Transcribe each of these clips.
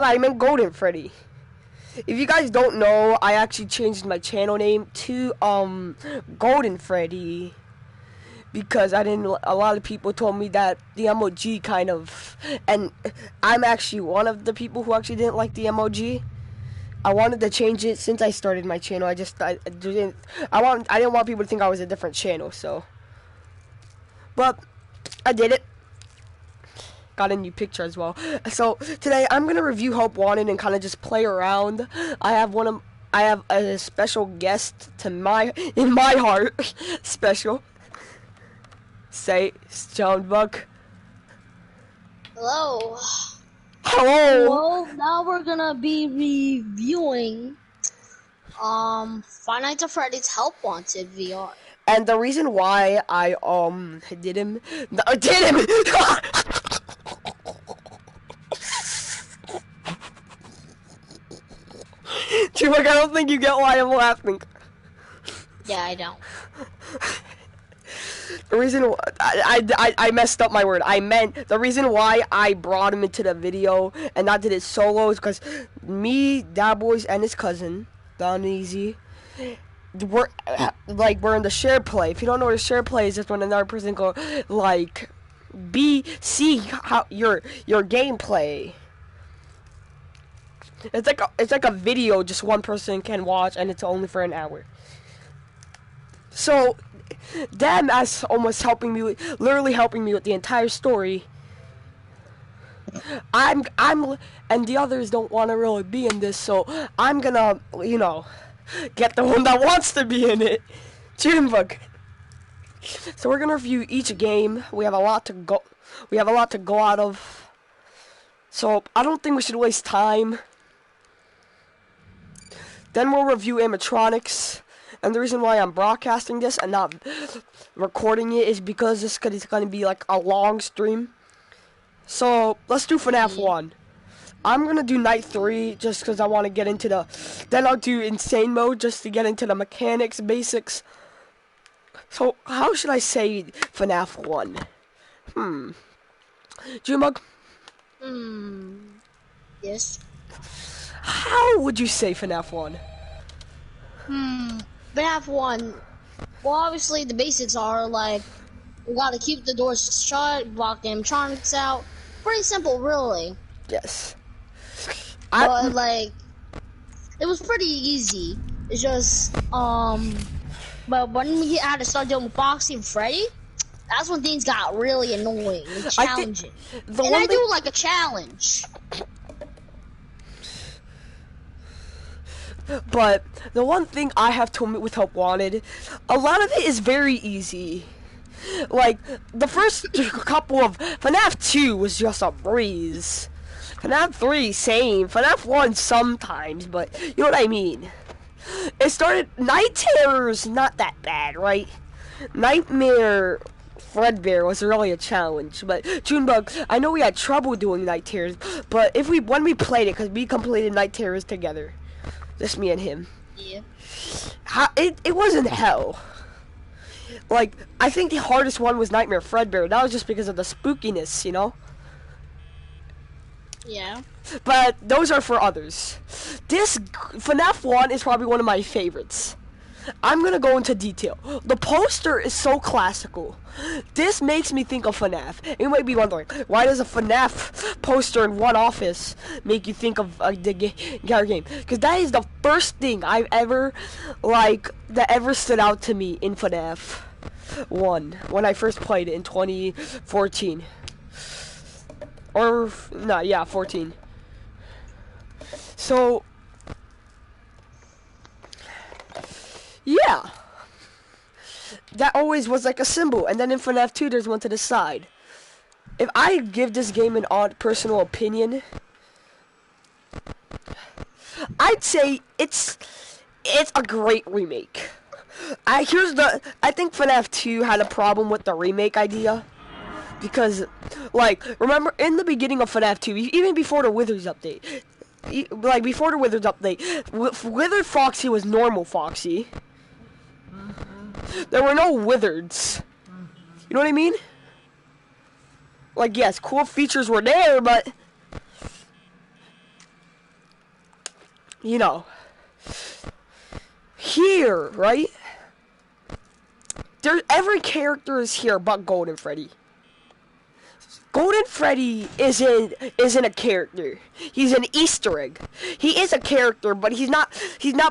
I meant Golden Freddy. If you guys don't know, I actually changed my channel name to Golden Freddy because I didn't. A lot of people told me that the emoji kind of, and I'm actually one of the people who actually didn't like the emoji. I wanted to change it since I started my channel. I didn't. I didn't want people to think I was a different channel. So, but I did it. Got a new picture as well. So today I'm gonna review Hope Wanted and kind of just play around. I have a special guest to in my heart. Special. Say, Stonebuck. Hello. Hello. Well, now we're gonna be reviewing Five Nights at Freddy's Help Wanted VR. And the reason why I did him. Dude, like, I don't think you get why I'm laughing. Yeah, I don't. The reason I messed up my word. I meant the reason why I brought him into the video and not did it solo is because me, Dad Boys, and his cousin, Don Easy, we're in the share play. If you don't know what a share play is, just when another person go like see how your gameplay. It's like a video just one person can watch, and it's only for an hour. So, Dad as almost helping me, literally helping me with the entire story. I'm, and the others don't want to really be in this, so I'm gonna, get the one that wants to be in it, Junebug. So we're gonna review each game. We have a lot to go. We have a lot to go out of. So I don't think we should waste time. Then we'll review animatronics. And the reason why I'm broadcasting this and not recording it is because this is going to be like a long stream. So, let's do FNAF 1. I'm going to do night 3 just because I want to get into the... Then I'll do insane mode just to get into the mechanics, basics. So, how should I say FNAF 1? Junebug? Yes. How would you say FNAF 1? FNAF 1, well, obviously the basics are, like, we gotta keep the doors shut, block the animatronics out. Pretty simple, really. Yes. But, like, it was pretty easy. It's just, but when we had to start dealing with Foxy and Freddy, that's when things got really annoying and challenging. I do like a challenge. But the one thing I have to admit with Hope Wanted, a lot of it is very easy. Like, the first couple of... FNAF 2 was just a breeze. FNAF 3, same. FNAF 1 sometimes, but you know what I mean. It started... Night Terror's not that bad, right? Nightmare Fredbear was really a challenge, but Junebug, I know we had trouble doing Night Terrors, but when we played it, because we completed Night Terrors together. Just me and him. Yeah. It wasn't hell. Like, I think the hardest one was Nightmare Fredbear. That was just because of the spookiness, you know? Yeah. But those are for others. This FNAF 1 is probably one of my favorites. I'm gonna go into detail. The poster is so classical. This makes me think of FNAF. You might be wondering, why does a FNAF poster in one office make you think of the game? Because that is the first thing I've ever, that ever stood out to me in FNAF 1 when I first played it in 2014. Or, no, yeah, 14. So... yeah, that always was like a symbol, and then in FNAF 2 there's one to the side. If I give this game an odd personal opinion, I'd say it's a great remake. I think FNAF 2 had a problem with the remake idea. Because, remember, in the beginning of FNAF 2, even before the Withers update, Withered Foxy was normal Foxy. There were no Wizards. You know what I mean? Like, yes, cool features were there, but you know, here, right? Every character is here but Golden Freddy. Golden Freddy isn't a character. He's an Easter egg. He is a character, but he's not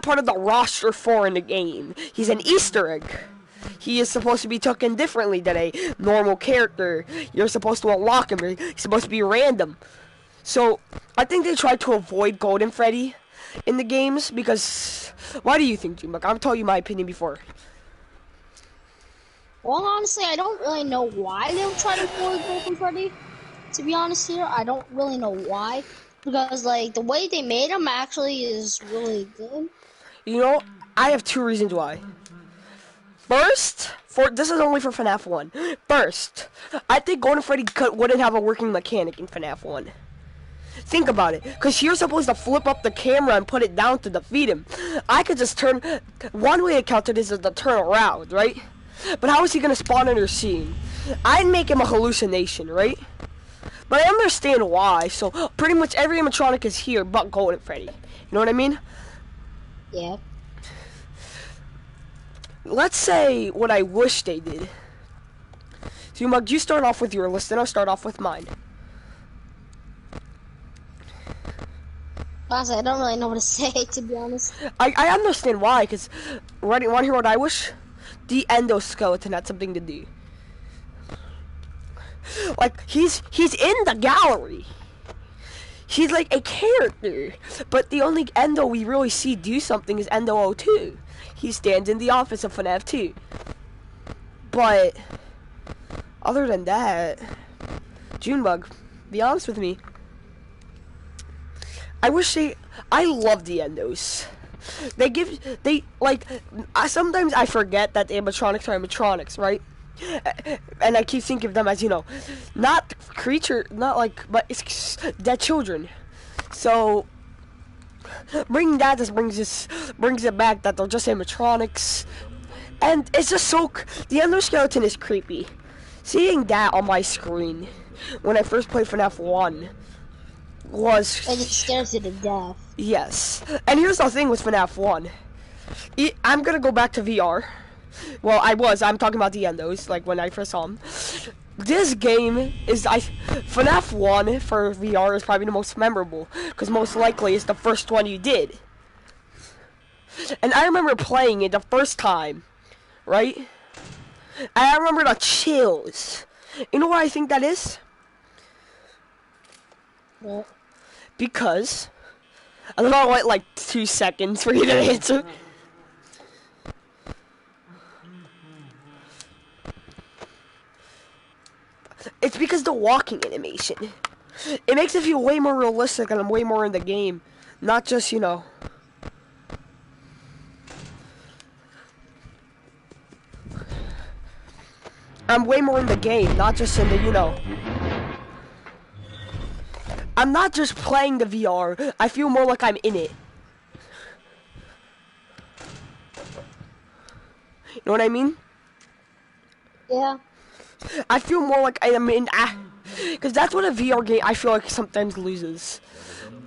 part of the roster for in the game. He's an Easter egg. He is supposed to be taken differently than a normal character. You're supposed to unlock him. He's supposed to be random. So I think they tried to avoid Golden Freddy in the games because why do you think, Jim? Like, I've told you my opinion before. Well, honestly, I don't really know why they would try to avoid Golden Freddy. To be honest here, I don't really know why. Because, like, the way they made him actually is really good. You know, I have 2 reasons why. First, this is only for FNAF 1. First, I think Golden Freddy wouldn't have a working mechanic in FNAF 1. Think about it, because you're supposed to flip up the camera and put it down to defeat him. I could just turn... One way to counter this is to turn around, right? But how is he going to spawn in your scene? I'd make him a hallucination, right? But I understand why, so pretty much every animatronic is here but Golden Freddy. You know what I mean? Yeah. Let's say what I wish they did. So, Mug, you start off with your list, and I'll start off with mine. Honestly, I don't really know what to say, to be honest. I understand why, because... Want to hear what I wish? The endoskeleton had something to do. Like, he's in the gallery. He's like a character. But the only Endo we really see do something is Endo 02. He stands in the office of FNAF 2. But other than that, Junebug, be honest with me. I love the Endos. Sometimes I forget that the animatronics are animatronics, right? And I keep thinking of them as, you know, not creature, but it's dead children. So bringing that just brings it back that they're just animatronics, and it's just the endoskeleton is creepy. Seeing that on my screen when I first played FNAF 1 was... And it scares you to death. Yes. And here's the thing with FNAF 1. I'm gonna go back to VR. Well, I'm talking about the Endos, like when I first saw them. This game is... FNAF 1 for VR is probably the most memorable, because most likely it's the first one you did. And I remember playing it the first time, right? And I remember the chills. You know what I think that is? What? Because... I don't know, what, like 2 seconds for you to answer. It's because the walking animation. It makes it feel way more realistic and I'm way more in the game. Not just, you know... I'm way more in the game, not just in the, you know... I'm not just playing the VR, I feel more like I'm in it. You know what I mean? Yeah. I feel more like I am in... Because that's what a VR game I feel like sometimes loses.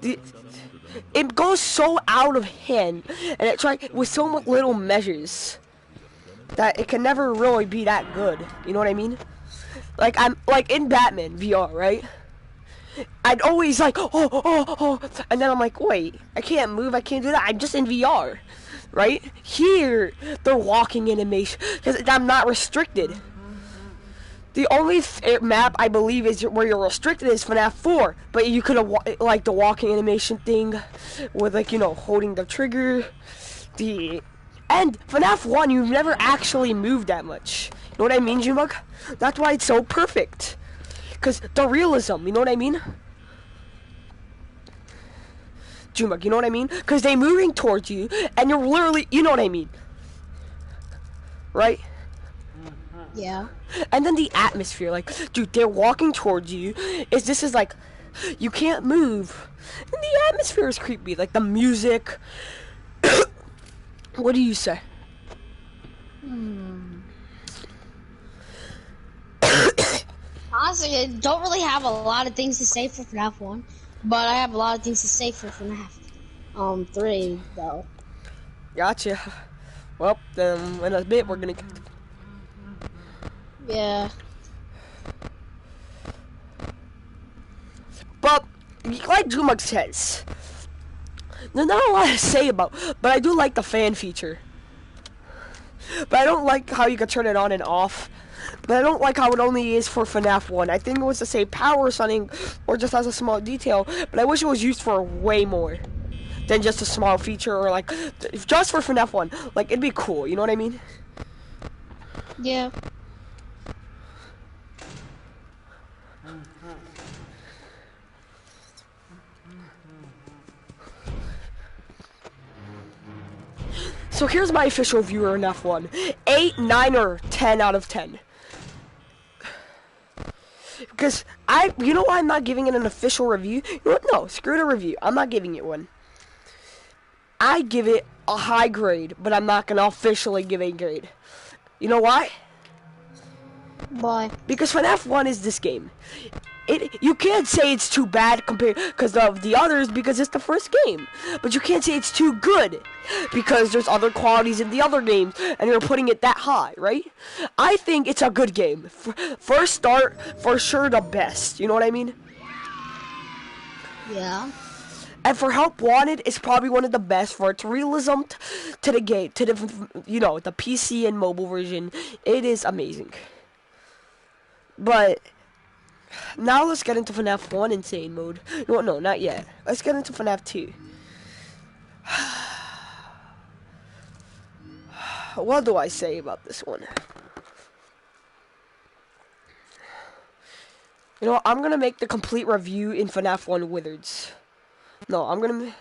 It goes so out of hand, and it tries with so much little measures, that it can never really be that good. You know what I mean? Like, I'm... Like, in Batman VR, right? I'd always like, oh, and then I'm like, wait, I can't move, I can't do that, I'm just in VR, right? Here, they're walking animation, because I'm not restricted. The only map, I believe, is where you're restricted is FNAF 4, but you could have, like, the walking animation thing, with, like, you know, holding the trigger, and FNAF 1, you've never actually moved that much. You know what I mean, Jumug? That's why it's so perfect. Because the realism, you know what I mean? Jumug, you know what I mean? Because they're moving towards you, and you're literally, you know what I mean? Right? Yeah. And then the atmosphere, like, dude, they're walking towards you. This is like, you can't move. And the atmosphere is creepy, like the music. What do you say? Honestly, I don't really have a lot of things to say for FNAF 1, but I have a lot of things to say for FNAF. 3 though. Gotcha. Well, then in a bit we're gonna. Yeah. But like Jumuk says, there's not a lot to say about. But I do like the fan feature. But I don't like how you can turn it on and off. But I don't like how it only is for FNAF 1. I think it was to say power or something, or just as a small detail. But I wish it was used for way more than just a small feature, or like just for FNAF 1. Like, it'd be cool, you know what I mean? Yeah. So here's my official viewer in F1. 8, 9, or 10 out of 10. Because you know why I'm not giving it an official review? You know what? No, screw the review. I'm not giving it one. I give it a high grade, but I'm not gonna officially give a grade. You know why? Why? Because FNAF 1 is this game. You can't say it's too bad compared because of the others because it's the first game. But you can't say it's too good because there's other qualities in the other games and you're putting it that high, right? I think it's a good game. First start, for sure the best. You know what I mean? Yeah. And for Help Wanted, it's probably one of the best for its realism to the game, to the the PC and mobile version. It is amazing. But now let's get into FNAF 1 Insane Mode. No, not yet. Let's get into FNAF 2. What do I say about this one? You know what? I'm gonna make the complete review in FNAF 1 Wizards. No, I'm gonna...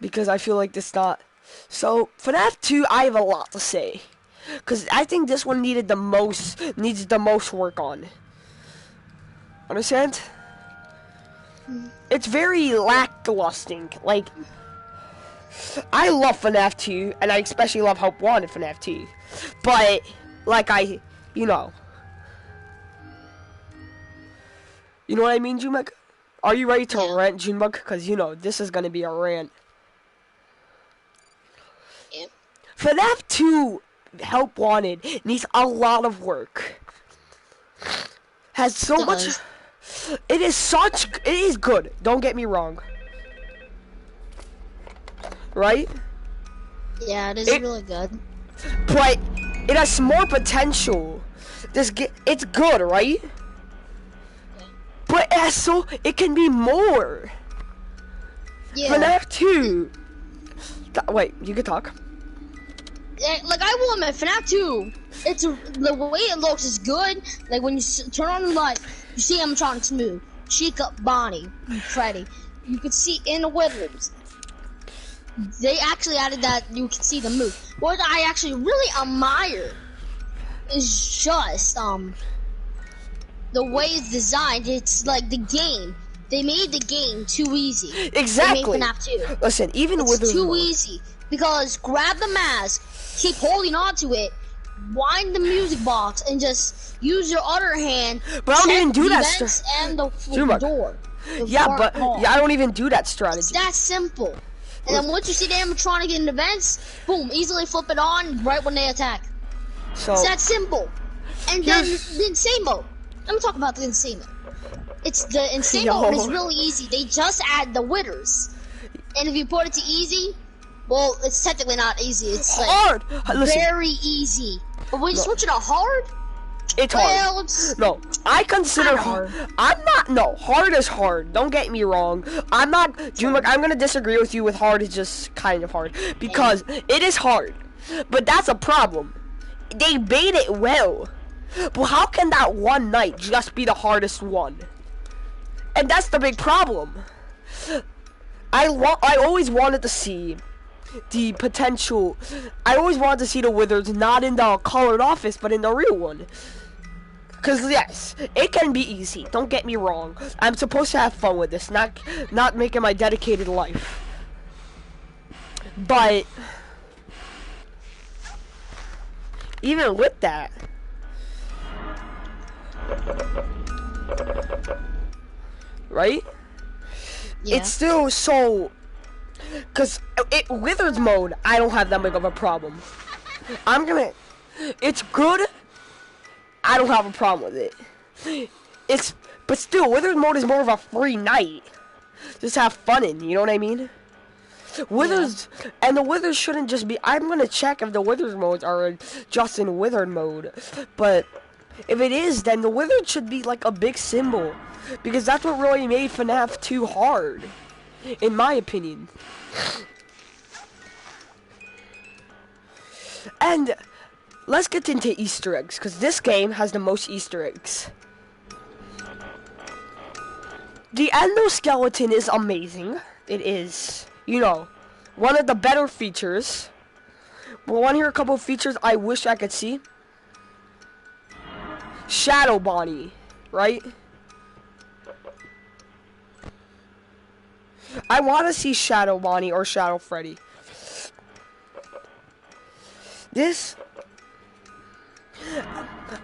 Because I feel like this not... So, FNAF 2, I have a lot to say. Because I think this one needs the most work on. Understand? It's very lacklusting. Like, I love FNAF 2, and I especially love Help Wanted FNAF 2. But, like, you know what I mean, Jumek? Are you ready to rant, Junebug? Because, this is going to be a rant. Yeah. FNAF 2... Help Wanted needs a lot of work. Has so much. It is good. Don't get me wrong. Right? Yeah, it is really good. But it has more potential. It's good, right? But it can be more. Yeah. FNAF 2. Wait, you can talk. Like, I will admit, FNAF 2, the way it looks is good. Like, when you turn on the light, you see animatronics move. Chica, Bonnie, Freddy. You could see in the Wizards. They actually added that you can see them move. What I actually really admire is just, the way it's designed. It's like the game. They made the game too easy. Exactly. They made FNAF 2. Listen, even with it's too easy. Because grab the mask, keep holding on to it, wind the music box, and just use your other hand. But I don't even do that. And the door. I don't even do that strategy. It's that simple. And then once you see the animatronic in the vents, boom, easily flip it on right when they attack. So it's that simple. And then the insane mode. Let me talk about the insane mode. It's the insane mode is really easy. They just add the winners. And if you put it to easy, well, it's technically not easy. It's like hard. Very easy. But when you switch it to hard, it's hard. No, I consider hard. Hard is hard. Don't get me wrong. I'm gonna disagree with you with hard is just kind of hard. Because it is hard. But that's a problem. They made it well. But how can that one night just be the hardest one? And that's the big problem. I always wanted to see the potential. I always wanted to see the Wizards not in the colored office, but in the real one. Because yes, it can be easy. Don't get me wrong. I'm supposed to have fun with this, not making my dedicated life. But even with that, right? Yeah. it's still so, cause Wizards mode, I don't have that big of a problem. It's good. I don't have a problem with it. But still, Wizards mode is more of a free night. Just have fun in, you know what I mean? Wizards, and the Wizards shouldn't just be, I'm gonna check if the Wizards modes are just in Wizard mode. But if it is, then the Wizard should be like a big symbol. Because that's what really made FNAF 2 hard. In my opinion. And let's get into Easter eggs, because this game has the most Easter eggs. The endoskeleton is amazing. It is, you know, one of the better features. But want to hear a couple of features I wish I could see? Shadow Bonnie, right? I want to see Shadow Bonnie or Shadow Freddy.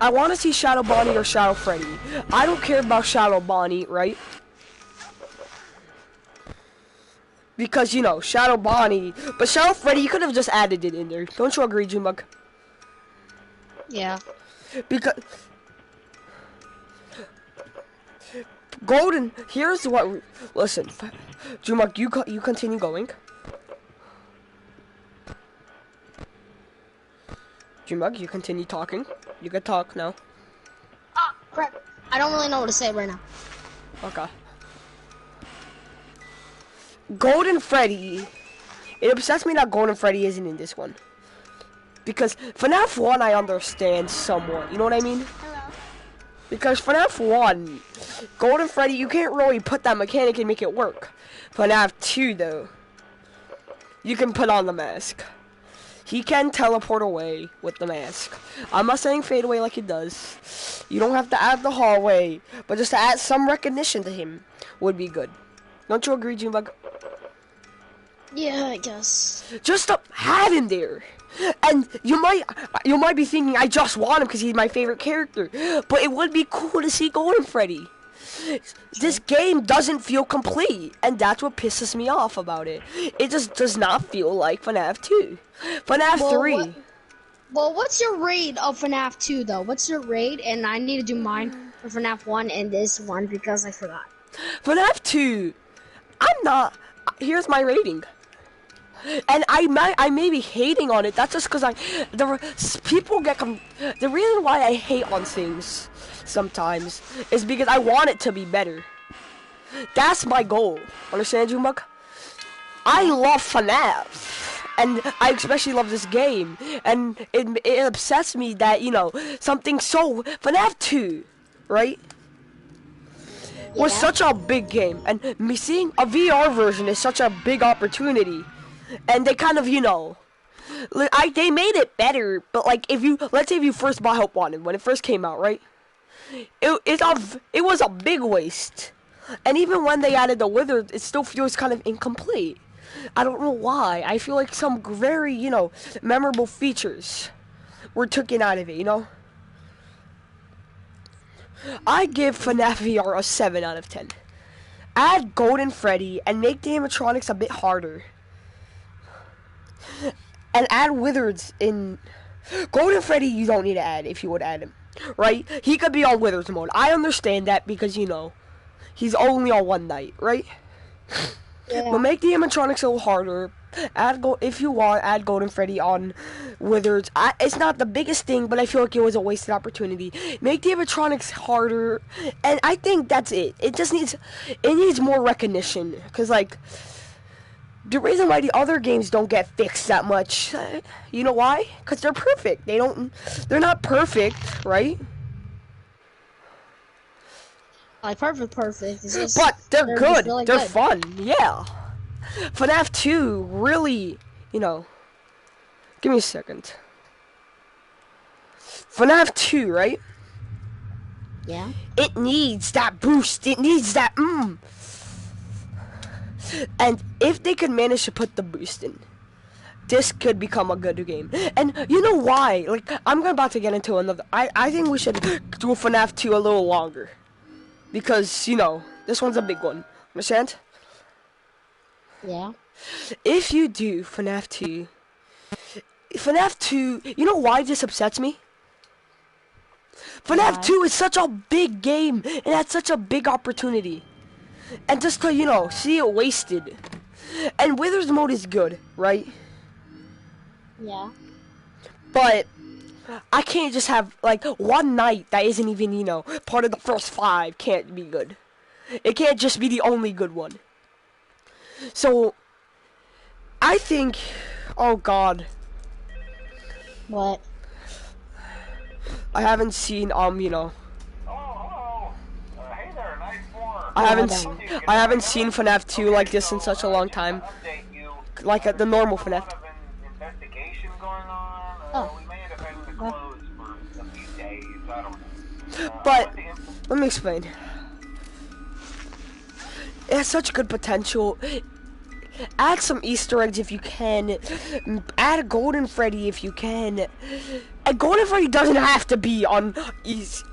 I want to see Shadow Bonnie or Shadow Freddy. I don't care about Shadow Bonnie, right? Because, you know, Shadow Bonnie. But Shadow Freddy, you could have just added it in there. Don't you agree, Junebug? Yeah. Because Golden, here's what. Listen, Junebug, you continue going. Junebug, you continue talking. You can talk now. Ah, crap. I don't really know what to say right now. Okay. Golden Freddy. It upsets me that Golden Freddy isn't in this one. Because FNAF 1 I understand somewhat. You know what I mean? Hello. Because FNAF 1, Golden Freddy, you can't really put that mechanic and make it work. FNAF 2 though, you can put on the mask. He can teleport away with the mask. I'm not saying fade away like he does. You don't have to add the hallway, but just to add some recognition to him would be good. Don't you agree, Junebug? Yeah, I guess. Just to have him there. And you might be thinking I just want him because he's my favorite character. But it would be cool to see Golden Freddy. This game doesn't feel complete, and that's what pisses me off about it. It just does not feel like FNAF 2. FNAF 3. Well, what's your rate of FNAF 2 though? What's your rate? And I need to do mine for FNAF 1 and this one because I forgot. FNAF 2. Here's my rating. And I may be hating on it. That's just because the reason why I hate on things sometimes is because I want it to be better. That's my goal. Understand, Junebug? I love FNAF, and I especially love this game. And it upsets me that, you know, something so FNAF 2, right? Was such a big game, and me seeing a VR version is such a big opportunity. And they kind of, you know, they made it better, but like let's say if you first bought Hope Wanted when it first came out, right? It was a big waste. And even when they added the Wizard, it still feels kind of incomplete. I don't know why. I feel like some very, you know, memorable features were taken out of it, you know? I give FNAF VR a 7 out of 10. Add Golden Freddy and make the animatronics a bit harder. And add Wizards in. Golden Freddy you don't need to add if you would add him. Right? He could be on Wizards mode. I understand that because, you know, he's only on one night, right? Yeah. But make the animatronics a little harder. If you want, add Golden Freddy on Wizards. It's not the biggest thing, but I feel like it was a wasted opportunity. Make the animatronics harder, and I think that's it. It needs more recognition, because like the reason why the other games don't get fixed that much, you know why? Because they're perfect. They're not perfect, right? Like perfect. But they're good. Really they're good. Fun. Yeah. FNAF 2 really, you know. Give me a second. FNAF 2, right? Yeah. It needs that boost. It needs that And if they could manage to put the boost in, this could become a good game. And you know why? Like, I'm about to get into another. I think we should do FNAF 2 a little longer. Because, you know, this one's a big one. Understand? Yeah. If you do FNAF 2, you know why this upsets me? FNAF Why? 2 is such a big game, and had such a big opportunity. And just to, see it wasted. And Withers mode is good, right? Yeah. But I can't just have, like, one night that isn't even, part of the first 5 can't be good. It can't just be the only good one. So, I think, oh god, What? I haven't seen, Hello. Hey there, nice form. I haven't seen FNAF 2 like this in such a long time. Like the normal FNAF. Investigation going on. Oh. We may end up having to close for a few days. I don't know. But, let me explain. It has such good potential. Add some Easter eggs if you can. Add a Golden Freddy if you can. And Golden Freddy doesn't have to be on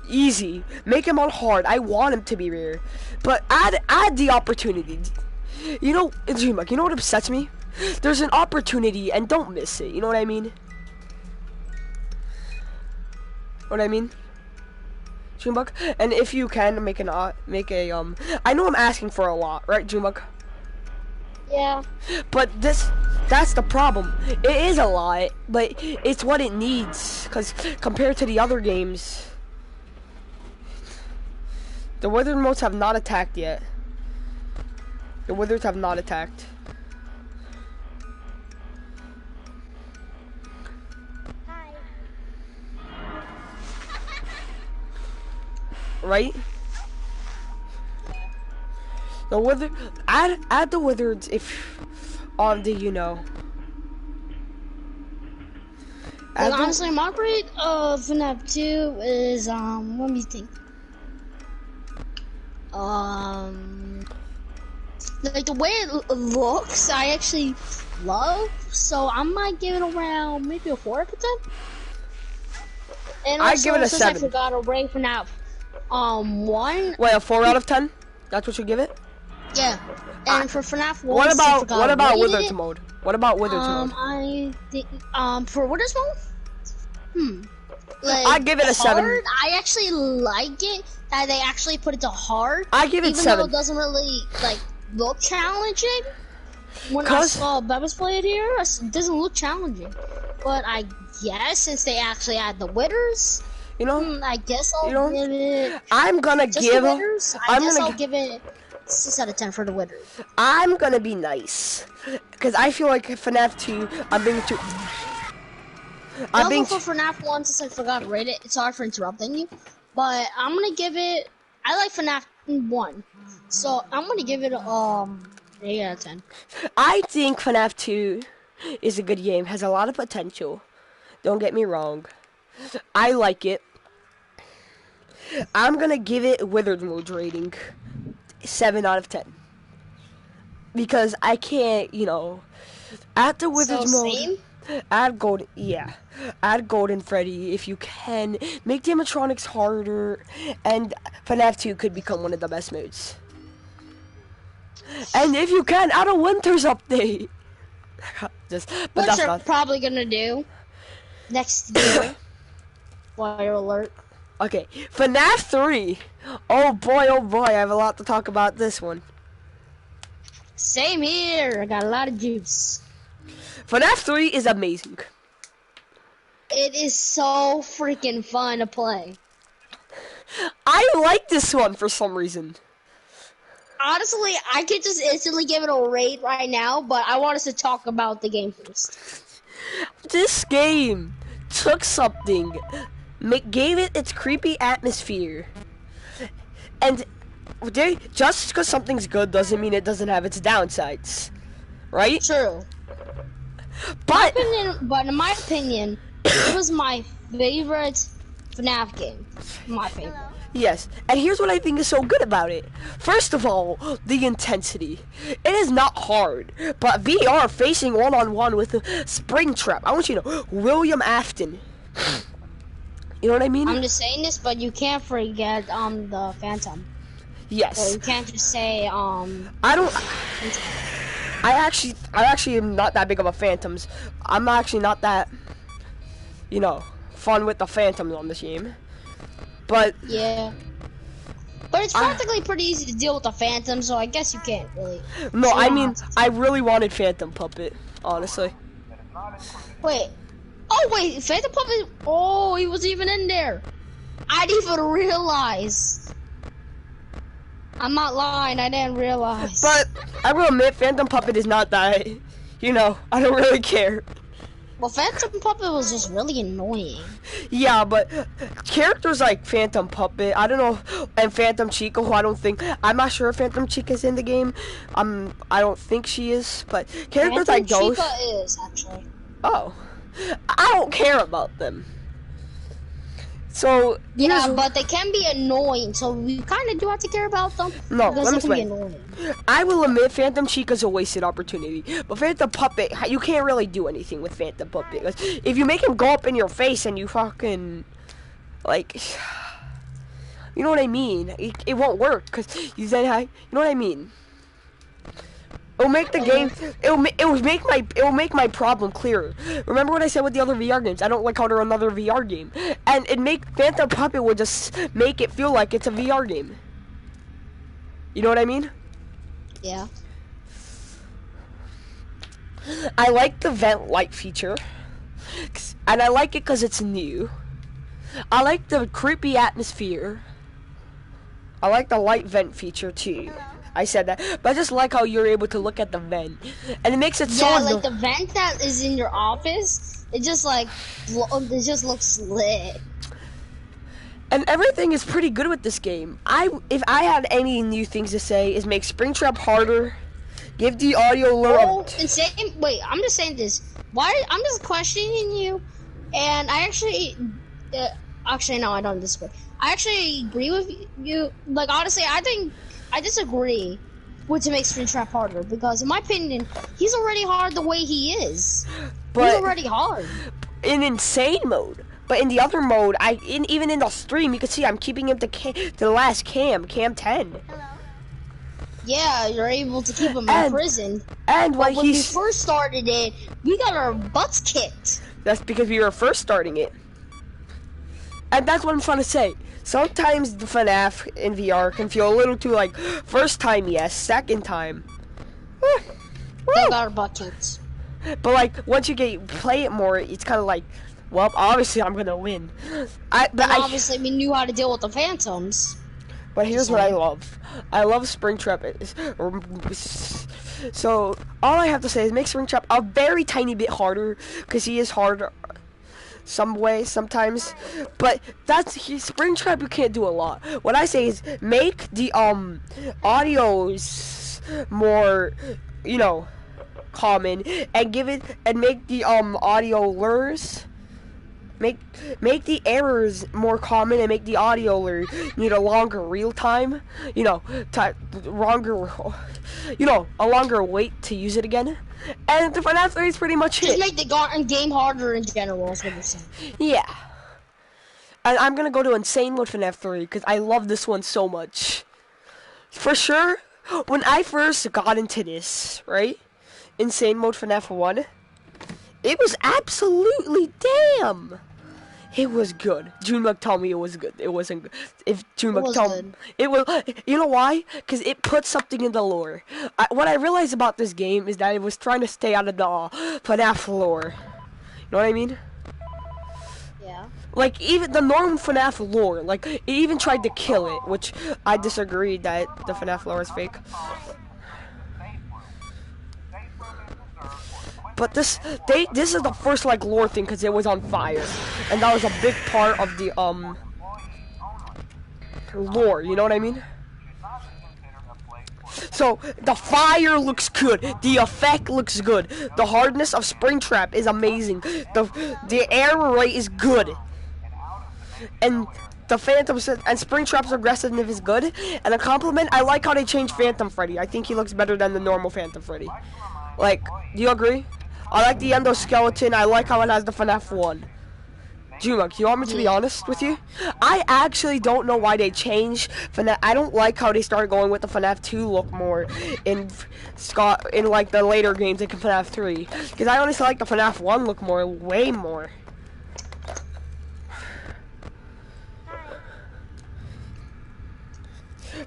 easy. Make him on hard. I want him to be rare. But add the opportunity. Dreamhack, you know what upsets me? There's an opportunity and don't miss it. You know what I mean? Dreamhack? And if you can make I know I'm asking for a lot, right, Dreamhack? Yeah. But that's the problem. It is a lot, but it's what it needs. Because compared to the other games, the Wither modes have not attacked yet. The Withers have not attacked. Hi. Right? The Wither, add the Withers if on the Like, honestly, my rate of FNAF 2 is, let me think. Like, the way it looks, I actually love, so I might give it around maybe a 4 out of 10. And I'd give it a since 7. I forgot to rate FNAF, 1. Wait, a 4 out of 10? That's what you give it? Yeah. And for FNAF 1, What about Withers mode? What about Withers mode? I think, for Withers mode? Like, I give it a 7. Hard, I actually like it that they actually put it to hard. I give it even 7. Though it doesn't really like look challenging. When I saw Bebas play it here, it doesn't look challenging. But I guess since they actually add the Withers, I guess I'll give it. I'm gonna give. I'll give it 6 out of 10 for the Withers. I'm gonna be nice, because I feel like FNAF 2. I'm being too. I'll go for FNAF 1 since I forgot to rate it. Sorry for interrupting you, but I'm gonna give it. I like FNAF 1, so I'm gonna give it 8 out of 10. I think FNAF 2 is a good game. Has a lot of potential. Don't get me wrong. I like it. I'm gonna give it Withered mode rating 7 out of 10. Because I can't, at the Withered mode. Same? Add Golden Freddy if you can. Make the animatronics harder, and FNAF 2 could become one of the best modes. And if you can, add a Winters update. Which they're probably gonna do next year. Spoiler alert. Okay, FNAF 3. Oh boy, I have a lot to talk about this one. Same here. I got a lot of juice. FNAF 3 is amazing. It is so freaking fun to play. I like this one for some reason. Honestly, I could just instantly give it a rate right now, but I want us to talk about the game first. This game took something, gave it its creepy atmosphere, and just because something's good doesn't mean it doesn't have its downsides, right? True. But in my opinion, it was my favorite FNAF game. My favorite. Yes, and here's what I think is so good about it. First of all, the intensity. It is not hard, but VR facing one-on-one with a Springtrap. I want you to know, William Afton. You know what I mean? I'm just saying this, but you can't forget the Phantom. Yes. you can't just say I don't. I actually am not that big of a Phantoms. I'm actually not that, fun with the Phantoms on this game. But yeah. But it's practically pretty easy to deal with the Phantom, so I guess you can't really. no, So you I don't mean, have to. I really wanted Phantom Puppet, honestly. Wait. Oh wait, Phantom Puppet. Oh, he wasn't even in there. I didn't even realize. I'm not lying. I didn't realize. But I will admit, Phantom Puppet is not that. I don't really care. Well, Phantom Puppet was just really annoying. Yeah, but characters like Phantom Puppet, I don't know, and Phantom Chica, who I'm not sure if Phantom Chica's in the game. I don't think she is, but characters like those. Chica is actually. Oh, I don't care about them. So yeah, but they can be annoying, so we kind of do have to care about them. No, because let me they can be explain. annoying. I will admit Phantom Chica's a wasted opportunity, but Phantom Puppet, you can't really do anything with Phantom Puppet. Like, if you make him go up in your face and you fucking, like, you know what I mean? It won't work, because you know what I mean? It'll make the game. It will make my problem clearer. Remember what I said with the other VR games? I don't like how they're another VR game, and Phantom Puppet would just make it feel like it's a VR game. You know what I mean? Yeah. I like the vent light feature, and I like it because it's new. I like the creepy atmosphere. I like the light vent feature too. I said that, but I just like how you're able to look at the vent, and it makes it so. Yeah, like the vent that is in your office, it just looks lit. And everything is pretty good with this game. If I had any new things to say, is make Springtrap harder, give the audio lower. Wait, I'm just saying this. Why? I'm just questioning you, and I actually no, I don't disagree. I actually agree with you. Like honestly, I disagree with to make Springtrap harder because, in my opinion, he's already hard the way he is. But he's already hard. In insane mode, but in the other mode, even in the stream, you can see I'm keeping him to the last cam 10. Hello. Yeah, you're able to keep him in prison. And when we first started it, we got our butts kicked. That's because we were first starting it. And that's what I'm trying to say. Sometimes the Fnaf in VR can feel a little too like, first time yes, second time. They got our butt kicked. But like, once you play it more, it's kind of like, well, obviously I'm gonna win. Obviously we knew how to deal with the Phantoms. But here's what I love. I love Springtrap. So all I have to say is make Springtrap a very tiny bit harder, because he is hard sometimes. But Springtrap you can't do a lot. What I say is make the audios more, common, and make the audio lures. Make the errors more common and make the audio need a longer real time, a longer wait to use it again. And the Fnaf 3 is pretty much Just it. make the game harder in general, is what you're saying. Yeah. And I'm gonna go to insane mode Fnaf 3 because I love this one so much. For sure, when I first got into this, right? Insane mode Fnaf 1, it was absolutely damn. It was good. Junebug told me it was good. It wasn't good. If Junebug told me it was, you know why? Because it put something in the lore. What I realized about this game is that it was trying to stay out of the FNAF lore. You know what I mean? Yeah. Like even the normal FNAF lore, like it even tried to kill it, which I disagree that the FNAF lore is fake. But this is the first like lore thing because it was on fire, and that was a big part of the lore. You know what I mean? So the fire looks good, the effect looks good, the hardness of Springtrap is amazing, the error rate is good, and the Phantom and Springtrap's aggressiveness is good. And a compliment, I like how they changed Phantom Freddy. I think he looks better than the normal Phantom Freddy. Like, do you agree? I like the endoskeleton. I like how it has the FNAF 1. Jumak, you want me to be honest with you? I actually don't know why they changed FNAF. I don't like how they started going with the FNAF 2 look more in like the later games like FNAF 3. Because I honestly like the FNAF 1 look more, way more.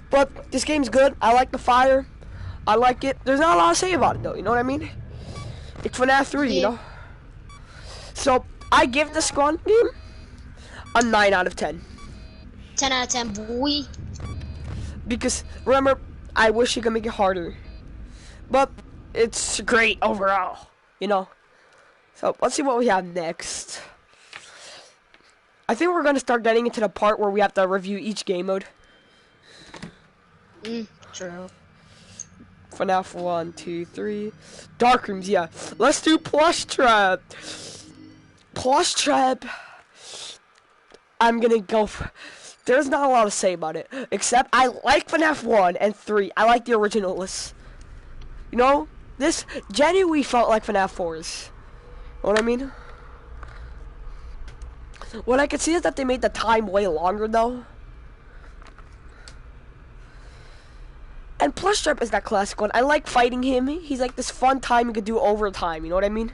But this game's good. I like the fire. I like it. There's not a lot to say about it though, you know what I mean? It's FNAF 3, you know? So, I give this squad game a 9 out of 10. 10 out of 10, boy. Because, remember, I wish you could make it harder. But, it's great overall, you know? So, let's see what we have next. I think we're going to start getting into the part where we have to review each game mode. True. FNAF 1, 2, 3. Dark rooms, yeah. Let's do Plush Trap. Plush Trap. I'm gonna go for... There's not a lot to say about it. Except, I like FNAF 1 and 3. I like the originals. You know? This genuinely felt like FNAF 4's. Know what I mean? What I can see is that they made the time way longer, though. And Plush Trap is that classic one. I like fighting him. He's like this fun time you could do overtime. You know what I mean?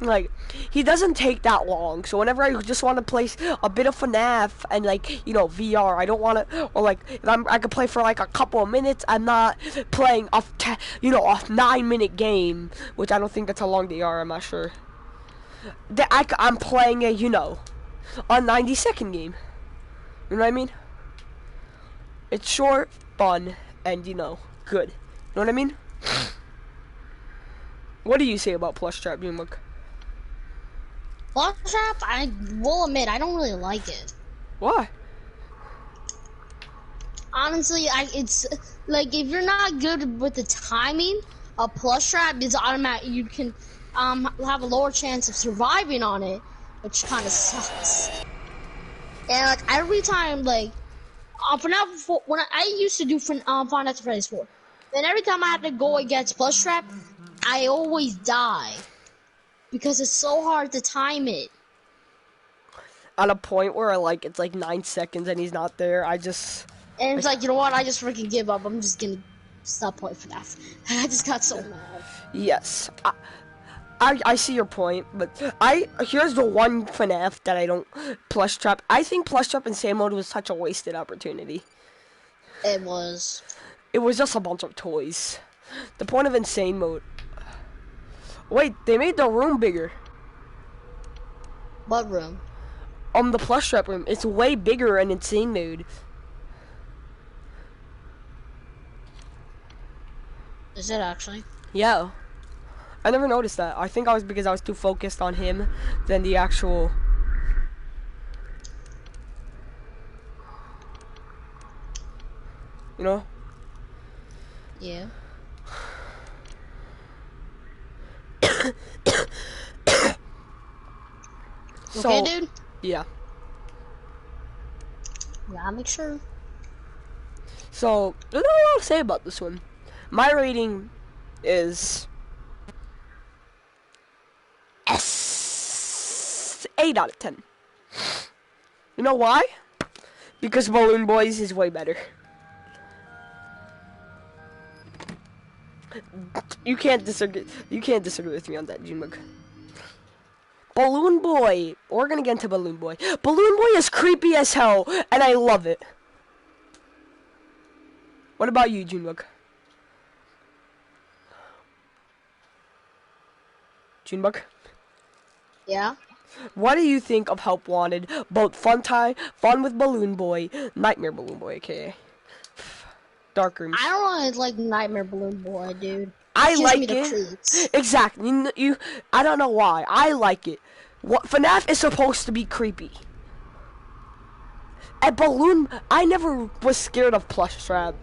Like, he doesn't take that long. So whenever I just want to play a bit of FNAF and like, you know, VR, I don't want to, or like, if I could play for like a couple of minutes. I'm not playing a 9-minute game, which I don't think that's how long they are. I'm not sure. I'm playing a, you know, a 90-second game. You know what I mean? It's short, fun, and, you know, good. You know what I mean? What do you say about Plush Trap, Jimuk? Plush Trap, I will admit, I don't really like it. Why? Honestly, it's, like, if you're not good with the timing, a Plush Trap is automatic. You can, have a lower chance of surviving on it, which kind of sucks. And, like, every time, like, when I used to do Five Nights at Freddy's 4, then every time I had to go against Plush Trap, I always die because it's so hard to time it. At a point where it's like 9 seconds and he's not there, I just... And it's like, you know what? I just freaking give up. I'm just gonna stop playing FNAF. I just got so mad. Yes. I see your point, but here's the one FNAF that I don't Plush Trap. I think Plush Trap Insane Mode was such a wasted opportunity. It was. It was just a bunch of toys. The point of Insane Mode. Wait, they made the room bigger. What room? The Plush Trap room. It's way bigger in Insane Mode. Is it actually? Yeah. I never noticed that. I think because I was too focused on him than the actual... You know? Yeah. So, okay, dude? Yeah. Yeah, make sure. So, there's not a lot to say about this one. My rating is... 8 out of 10. You know why? Because Balloon Boys is way better. You can't disagree with me on that, Junmug. Balloon Boy. We're gonna get into Balloon Boy. Balloon Boy is creepy as hell, and I love it. What about you, Junmug? Junebug? Yeah? What do you think of Help Wanted? Both Fun with Balloon Boy, Nightmare Balloon Boy, aka Dark Rooms. I don't really like Nightmare Balloon Boy, dude. I like it. Exactly. I don't know why. I like it. FNAF is supposed to be creepy. And I never was scared of Plush Trap.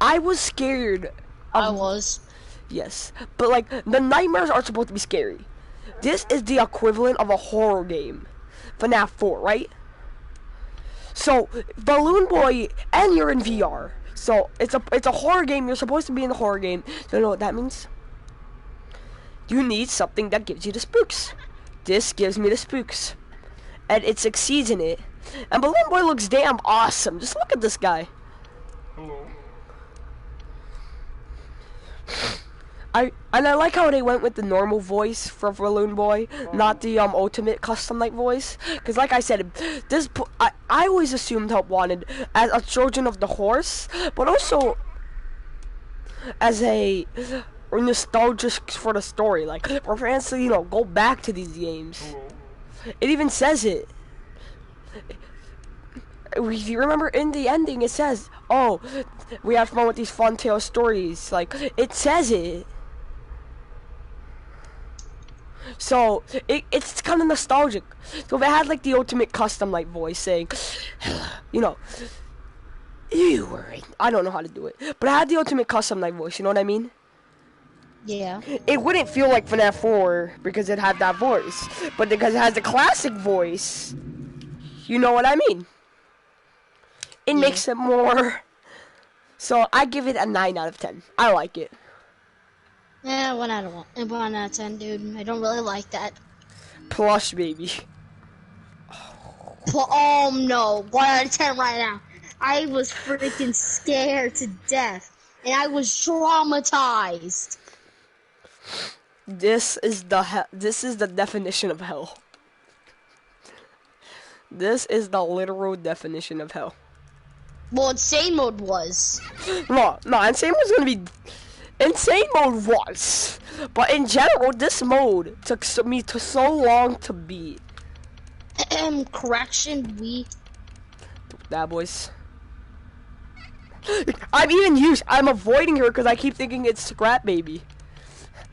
I was scared. I was. Yes, but like the nightmares are supposed to be scary. This is the equivalent of a horror game, FNAF 4, right? So Balloon Boy, and you're in VR, so it's a horror game. You're supposed to be in the horror game. So you know what that means? You need something that gives you the spooks. this gives me the spooks. And it succeeds in it. And Balloon Boy looks damn awesome. Just look at this guy. Hello. I like how they went with the normal voice for Balloon Boy, not the ultimate custom like voice. Cause like I said, I always assumed Help Wanted as a children of the horse, but also as a nostalgia for the story. Like for fans to go back to these games. Hello. It even says it. If you remember in the ending, it says, "Oh, we have fun with these fun tale stories." Like it says it. So it's kind of nostalgic. So if it had like the ultimate custom like voice saying, you were in, I don't know how to do it, but it had the ultimate custom like voice. You know what I mean? Yeah. It wouldn't feel like FNAF 4 because it had that voice, but because it has the classic voice, you know what I mean? It makes it more. So I give it a 9 out of 10. I like it. Yeah, 1 out of 10, dude. I don't really like that. Plush baby. Oh no, 1 out of 10 right now. I was freaking scared to death, and I was traumatized. This is the definition of hell. This is the literal definition of hell. Well, insane mode was. No, insane mode's gonna be. Insane mode was, but in general, this mode took me so long to beat. Correction, That boys. I'm avoiding her because I keep thinking it's Scrap Baby.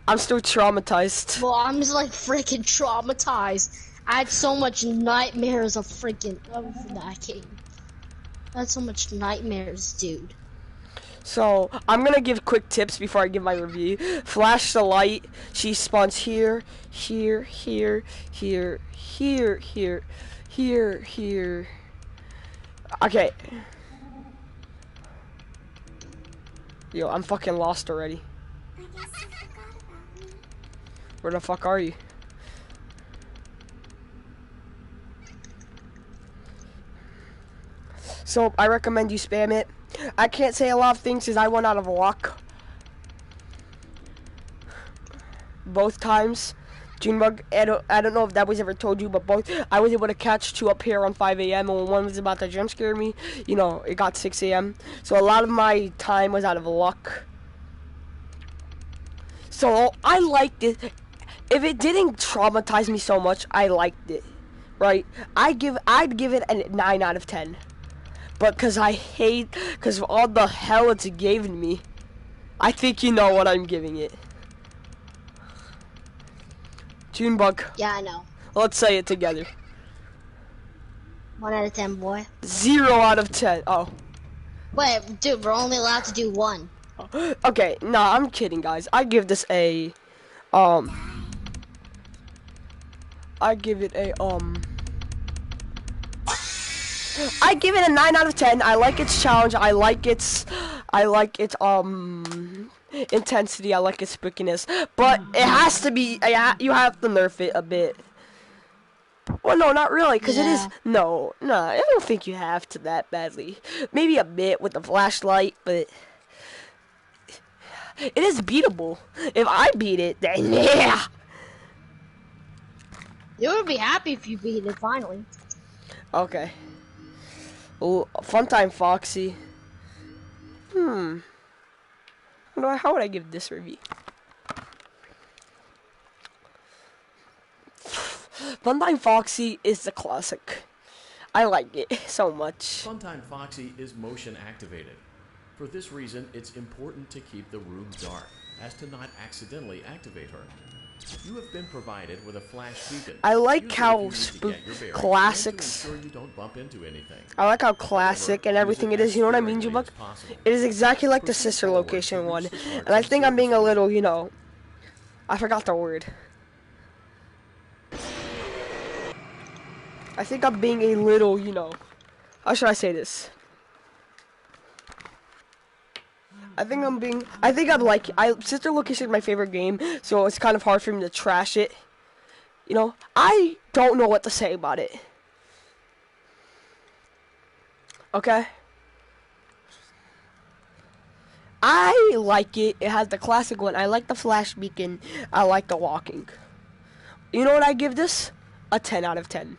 I'm still traumatized. Well, I'm just like freaking traumatized. I had so much nightmares of that game. I had so much nightmares, dude. So, I'm gonna give quick tips before I give my review. Flash the light. She spawns here, here, here, here, here, here, here, here. Okay. Yo, I'm fucking lost already. Where the fuck are you? So, I recommend you spam it. I can't say a lot of things because I went out of luck. Both times. Junebug, I don't know if that was ever told you, but both, I was able to catch 2 up here on 5 a.m. and when one was about to jump scare me, it got 6 a.m. So a lot of my time was out of luck. So I liked it. If it didn't traumatize me so much, I liked it. Right? I'd give it a 9 out of 10. But because of all the hell it's given me, I think you know what I'm giving it. Junebug. Yeah, I know. Let's say it together. 1 out of 10, boy. 0 out of 10. Oh. Wait, dude, we're only allowed to do 1. Okay, nah, I'm kidding, guys. I give this a, I give it a 9 out of 10. I like its challenge. I like its intensity. I like its spookiness. But it has to be, you have to nerf it a bit. Well, no, not really, because it is, no, I don't think you have to that badly. Maybe a bit with the flashlight, but it is beatable. If I beat it, then yeah. You would be happy if you beat it finally. Okay. Well, Funtime Foxy. How would I give this review? Funtime Foxy is the classic. I like it so much. Funtime Foxy is motion activated. For this reason, it's important to keep the room dark, as to not accidentally activate her. You have been provided with a flash beacon. I like how classics. You don't bump into anything. I like how classic and everything it is. You know what I mean, Jubuk? It is exactly like the sister location one, and I think I'm being a little, I forgot the word. I think I'm being a little, how should I say this? Sister Location is my favorite game, so it's kind of hard for me to trash it. You know, I don't know what to say about it. Okay? I like it. It has the classic one. I like the flash beacon. I like the walking. You know what I give this? A 10 out of 10.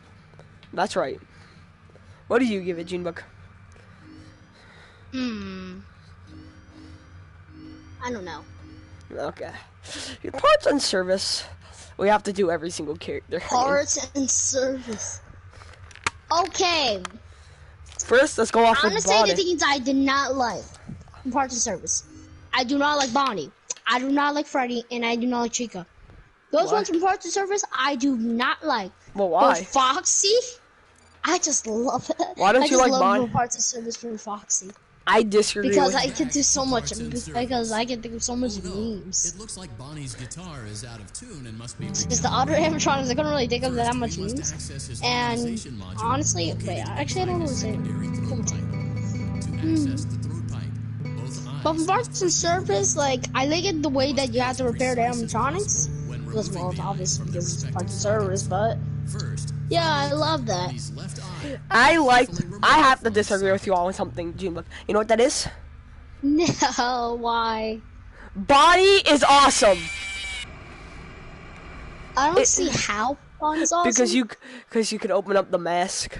That's right. What do you give it, Junebug? I don't know. Okay. Your parts and service. We have to do every single character. Parts and service. Okay. First, let's go off I'm with gonna say Bonnie. the things I did not like in parts and service. I do not like Bonnie. I do not like Freddy, and I do not like Chica. Those Why? ones from parts and service, I do not like. Well, why? But Foxy, I just love it. Why don't you like Bonnie? I just love parts and service from Foxy. I disagree Because with I can do so much. Parts and Because I can think of so much Oh, no. memes. It looks like Bonnie's guitar is out of tune and must be Because the other animatronics, I couldn't really think of that much We must memes. access his And organization module honestly, located wait, actually, I don't know what to say. secondary throat pipe. To access the throat pipe, both eyes But from parts must and service, like, I like it the way that you have to repair the precise animatronics. when Because, well, removing it's the obvious eye from because their it's parts and respective service, but First, yeah, I love that. Bonnie's left eye. I have to disagree with you all on something, Junebug. You know what that is? No, why? Bonnie is awesome. I don't see how Bonnie's awesome. Because you can open up the mask.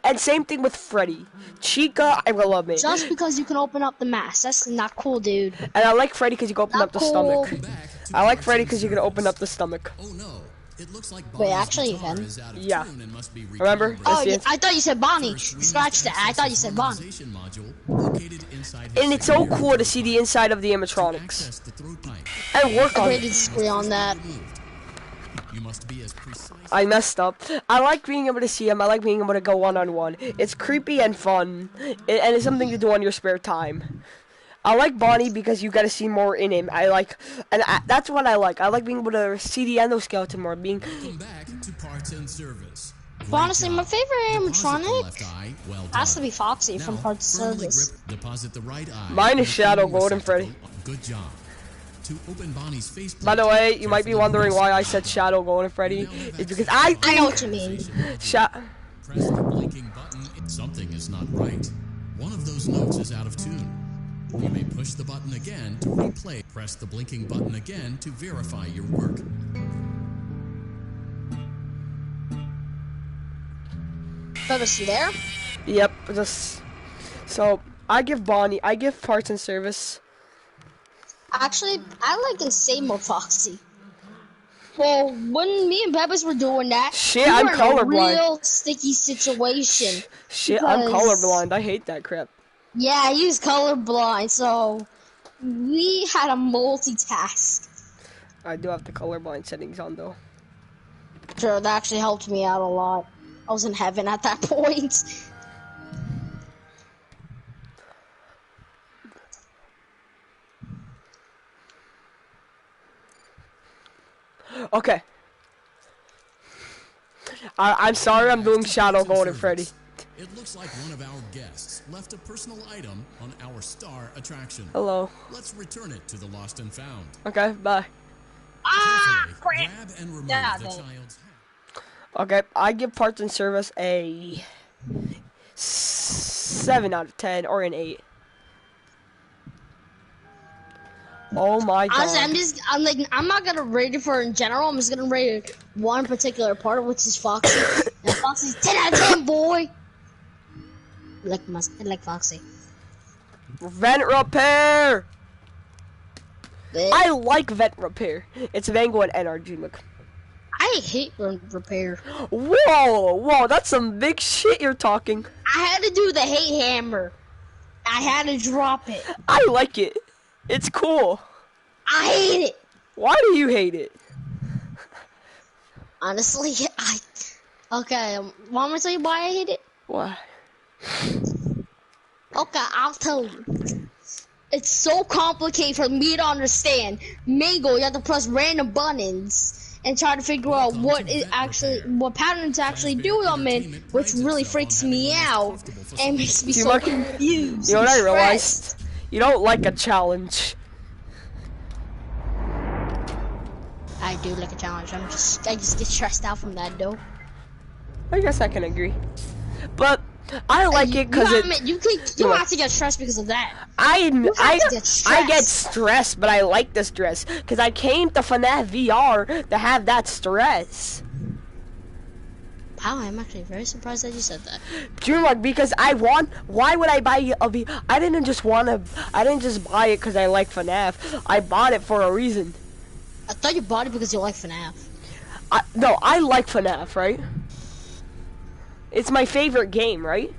And same thing with Freddy. Chica, I will love it. Just because you can open up the mask, that's not cool, dude. And I like Freddy because you can open Not up the cool. stomach. Back to I like parts Freddy and because you can open up the service. stomach. Oh no, it looks like Wait, Bonnie's actually, you guitar can. is out of Yeah. tune and must be Remember? recalibrated. Oh, That's the yeah, answer. I thought you said Bonnie. First, we Scratch must that. I access thought you his said Bonnie. organization module located inside his And it's so secondary cool to throat see the pipe. inside of the To animatronics. access the throat pipe, And work I on really it. disagree on that. removed. You must be as precise. I messed up. I like being able to see him. I like being able to go one-on-one. It's creepy and fun. And it's something to do on your spare time. I like Bonnie because you gotta see more in him. That's what I like. I like being able to see the endoskeleton more. Welcome back to parts and service. But honestly, my favorite Deposit the animatronic left eye. Well has to done. be Foxy from Now, parts and firmly service. grip, deposit the right eye. Mine is in the Shadow cleaning Golden receptacle. Freddy. Good job. To open Bonnie's face By the way, you might be carefully wondering press why I the said button. Shadow Golden Freddy. You now have It's because access to I know the what you mean. Sha- Press the blinking button. Something is not right. One of those notes is out of tune. You may push the button again to replay. Press the blinking button again to verify your work. Purpose, you there? Yep. So I give parts and service. Actually, I like the same old Foxy. Well, when me and Peppers were doing that, Shit, we I'm were in a colorblind. real sticky situation. Shit, I'm Because- colorblind. I hate that crap. Yeah, he was colorblind, so we had a multitask. I do have the colorblind settings on though. Sure, that actually helped me out a lot. I was in heaven at that point. Okay. I'm sorry. I'm doing Shadow Parts and Golden service. Freddy. It looks like one of our guests left a personal item on our star attraction. Hello. Let's return it to the lost and found. Okay. Bye. Ah, Carefully crap! grab and remove Yeah, the no. child's hat. Okay. I give parts and service a 7 out of 10 or an 8. Oh my god. Honestly, I'm not gonna rate it for in general. I'm just gonna rate it one particular part, which is Foxy. And Foxy's 10 out of 10, boy. I like Foxy. Vent repair. But I like vent repair. It's Vango and NRG. Look. I hate repair. Whoa, that's some big shit you're talking. I had to do the hate hammer. I had to drop it. I like it. It's cool. I hate it. Why do you hate it? Honestly, okay. Want me to tell you why I hate it? Why? Okay, I'll tell you. It's so complicated for me to understand. Mango, you have to press random buttons and try to figure out what patterns actually do them in, which really freaks me out and makes me See, so look, confused. You know what I and realized? stressed. You don't like a challenge. I do like a challenge. I just get stressed out from that though. I guess I can agree. But I like it because you don't have to get stressed because of that. I get get stressed, but I like the stress because I came to Fnaf VR to have that stress. Wow, I'm actually very surprised that you said that. Dreamlike, because why would I buy a V? I didn't just buy it because I like FNAF. I bought it for a reason. I thought you bought it because you like FNAF. No, I like FNAF, right? It's my favorite game, right?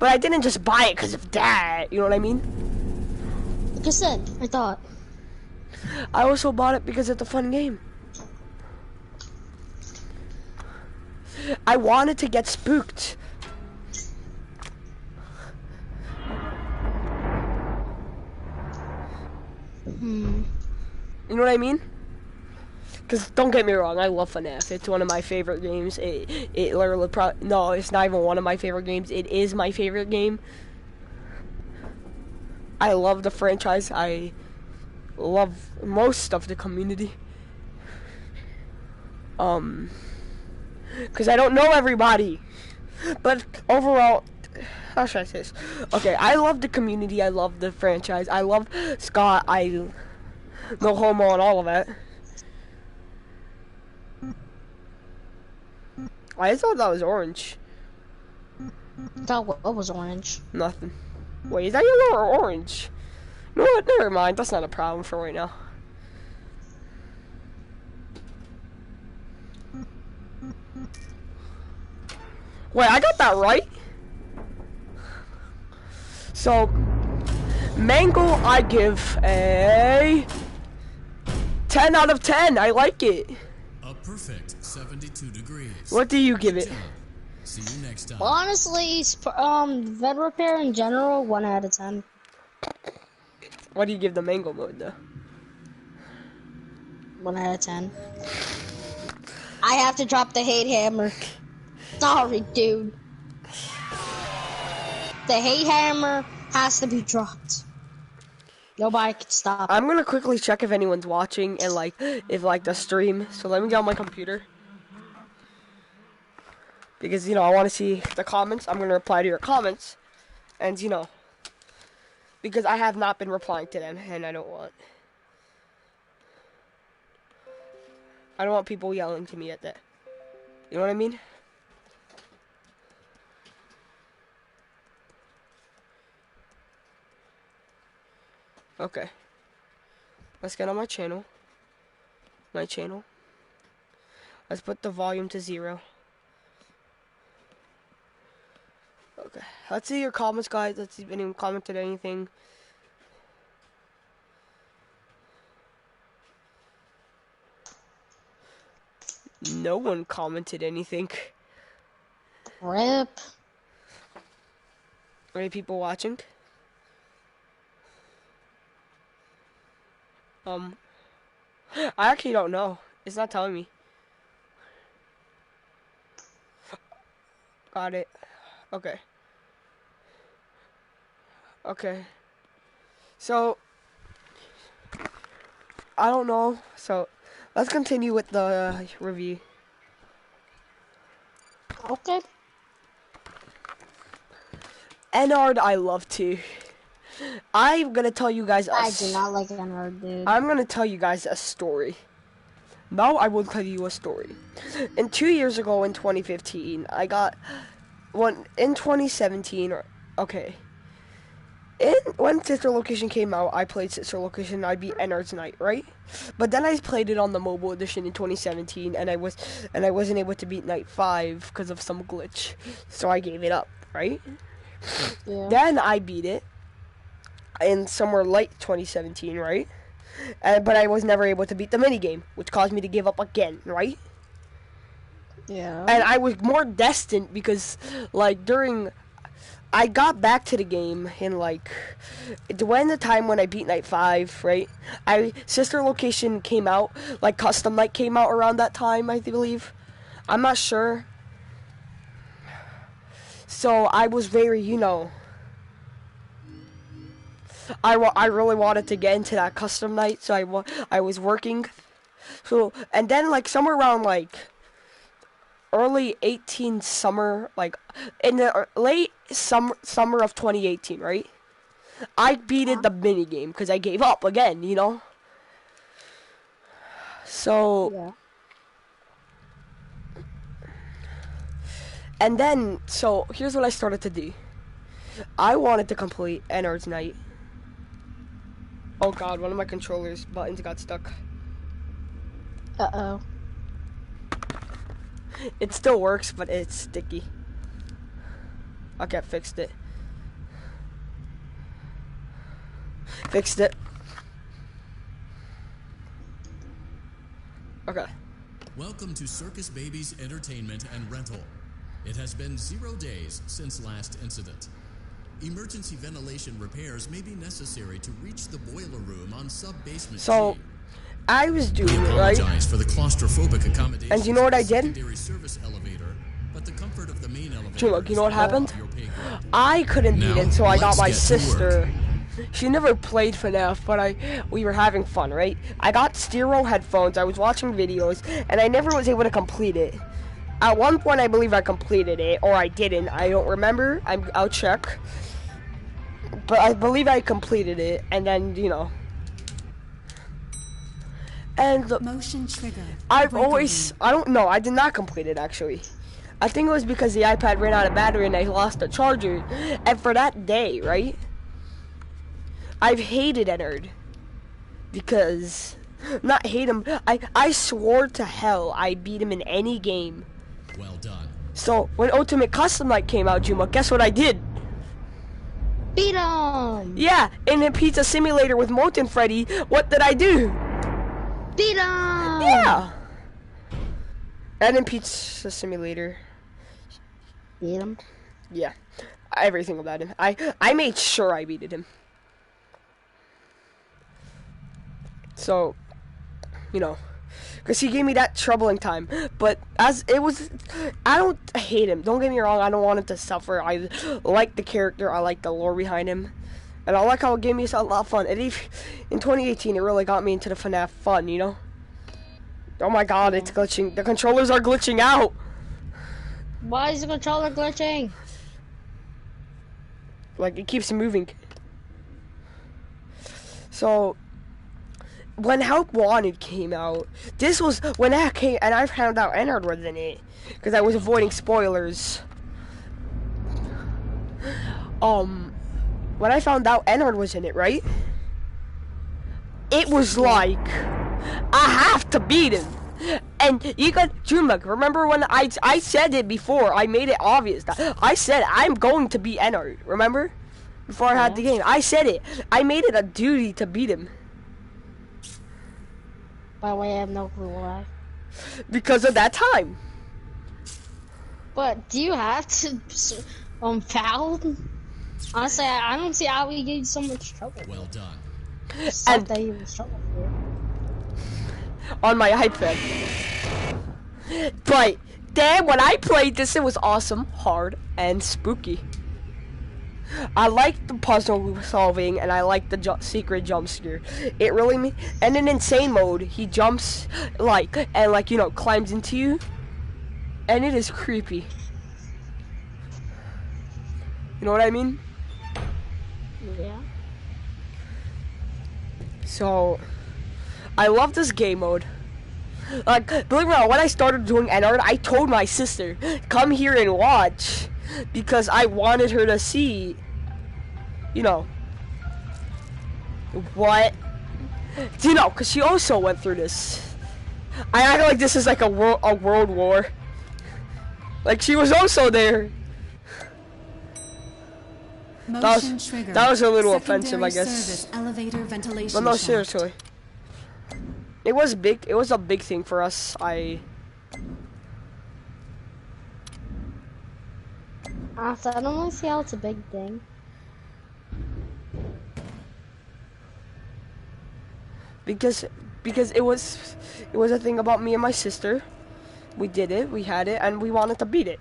But I didn't just buy it because of that, you know what I mean? Like I said, I thought. I also bought it because it's a fun game. I wanted to get spooked. You know what I mean? Because don't get me wrong, I love FNAF. It's one of my favorite games. It literally no, it's not even one of my favorite games. It is my favorite game. I love the franchise. I love most of the community. Because I don't know everybody. But overall, how should I say this? Okay, I love the community. I love the franchise. I love Scott. No homo and all of that. I thought that was orange. I thought what was orange? Nothing. Wait, is that yellow or orange? You know what? Never mind. That's not a problem for right now. Wait, I got that right? So, mango, I give a 10 out of 10. I like it. A perfect 72 degrees. What do you give it? See you next time. Honestly, vet repair in general, 1 out of 10. What do you give the mango mode, though? 1 out of 10. I have to drop the hate hammer. Sorry, dude. The hate hammer has to be dropped. Nobody can stop it. I'm gonna quickly check if anyone's watching and if the stream. So let me get on my computer. Because, I want to see the comments. I'm gonna reply to your comments. And, because I have not been replying to them and I don't want people yelling to me at that. You know what I mean? Okay. Let's get on my channel. Let's put the volume to 0. Okay. Let's see your comments, guys. Let's see if anyone commented anything. No one commented anything. RIP. Any people watching? I actually don't know. It's not telling me. Got it. Okay. Okay. So, I don't know. So, let's continue with the review. Okay. Ennard, I love too. I'm gonna tell you guys. I do not like Ennard, dude. I'm gonna tell you guys a story. Now I will tell you a story. And 2 years ago, in 2015, I got one in 2017. Okay. When Sister Location came out, I played Sister Location. I beat Ennard's Night, right? But then I played it on the mobile edition in 2017, and I wasn't able to beat Night 5 because of some glitch. So I gave it up, right? Yeah. Then I beat it in somewhere late 2017, right? But I was never able to beat the minigame, which caused me to give up again, right? Yeah. And I was more destined because, I got back to the game in, when the time when I beat Night 5, right? Sister Location came out, Custom Night came out around that time, I believe. I'm not sure. So I was very, I really wanted to get into that Custom Night, so I was working So, and then like somewhere around like early 18 summer, like in the late summer of 2018, right? I beated the mini game because I gave up again, you know. So, Yeah. and then so here's what I started to do. I wanted to complete Ennard's Night. Oh God, one of my controller's buttons got stuck. Uh-oh. It still works, but it's sticky. Okay, I fixed it. Fixed it. Okay. Welcome to Circus Baby's Entertainment and Rental. It has been 0 days since last incident. Emergency ventilation repairs may be necessary to reach the boiler room on sub-basement So, G. I was doing We it, right? apologize for the claustrophobic accommodations And you know what I of the did? secondary service elevator, but the comfort of the main elevator Look, you know what is happened? above your pay grade. I couldn't beat Now, it, so I got let's my get to sister. She never played Fnaf, but we were having fun, right? I got stereo headphones, I was watching videos, and I never was able to complete it. At one point, I believe I completed it, or I didn't. I don't remember. I'll check. But I believe I completed it, and then, you know. And Motion trigger. I've always, I don't know, I did not complete it, actually. I think it was because the iPad ran out of battery and I lost the charger. And for that day, right? I've hated Ennard. Because, not hate him, I swore to hell I beat him in any game. Well done. So, when Ultimate Custom Night came out, Juma, guess what I did? Beat him! Yeah, in the Pizza Simulator with Molten Freddy, what did I do? Beat him! Yeah! And in Pizza Simulator, Beat him. yeah, everything about him. I made sure I beated him. So, you know, because he gave me that troubling time. But as it was, I don't hate him. Don't get me wrong. I don't want him to suffer. I like the character. I like the lore behind him. And I like how it gave me a lot of fun. And in 2018, it really got me into the FNAF fun, you know? Oh my God, it's glitching. The controllers are glitching out. Why is the controller glitching? Like, it keeps moving. So, when Help Wanted came out, this was when that came, and I found out Ennard was in it because I was avoiding spoilers. When I found out Ennard was in it, right? It was like I have to beat him. And you got Jumak, remember when I said it before, I made it obvious that I said I'm going to beat Ennard, remember? Before I had the game. I said it. I made it a duty to beat him. By the way, I have no clue why. Because of that time. But do you have to foul? Honestly, I don't see how he gave so much trouble. Well done. Stuff that he was trouble for. On my iPad. But then when I played this, it was awesome, hard, and spooky. I liked the puzzle solving, and I liked the secret jump scare. It really and in insane mode, he jumps and you know, climbs into you, and it is creepy. You know what I mean? Yeah. So, I love this game mode. Like, believe it or not, when I started doing Ennard, I told my sister, come here and watch. Because I wanted her to see, you know, what, you know, because she also went through this. I act like this is like a world war. Like, she was also there. Motion trigger. That was a little Secondary offensive, I guess. Service, elevator ventilation But no, shaft. seriously. It was big. It was a big thing for us. Honestly, I don't really see how it's a big thing. Because it was a thing about me and my sister. We did it. We had it, and we wanted to beat it.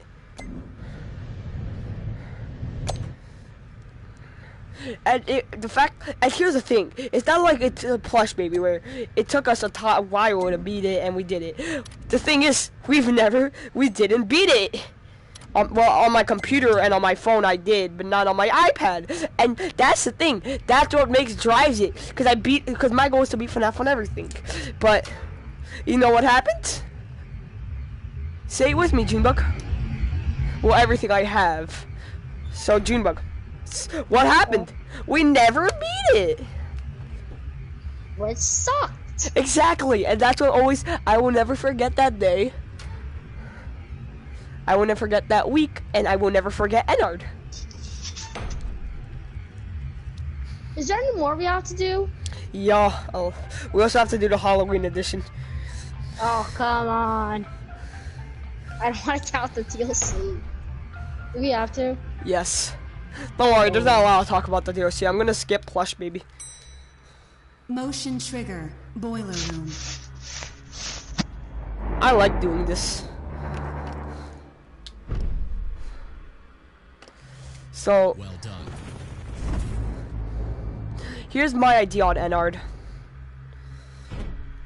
And and here's the thing, it's not like it's a plush baby where it took us a while to beat it and we did it. The thing is, we didn't beat it. Well, on my computer and on my phone I did, but not on my iPad. And that's the thing, that's what drives it. Because my goal is to beat Fnaf on everything. But, you know what happened? Say it with me, Junebug. Well, everything I have. So, Junebug, what happened? We never beat it. Which sucked. Exactly, and that's what I will never forget that day. I will never forget that week, and I will never forget Ennard. Is there any more we have to do? Yeah, we also have to do the Halloween edition. Oh, come on. I don't want to count the DLC. Do we have to? Yes. Don't worry, there's not a lot to talk about the DLC. I'm gonna skip plush baby. Motion trigger. Boiler room. I like doing this. So, Well done. here's my idea on Ennard.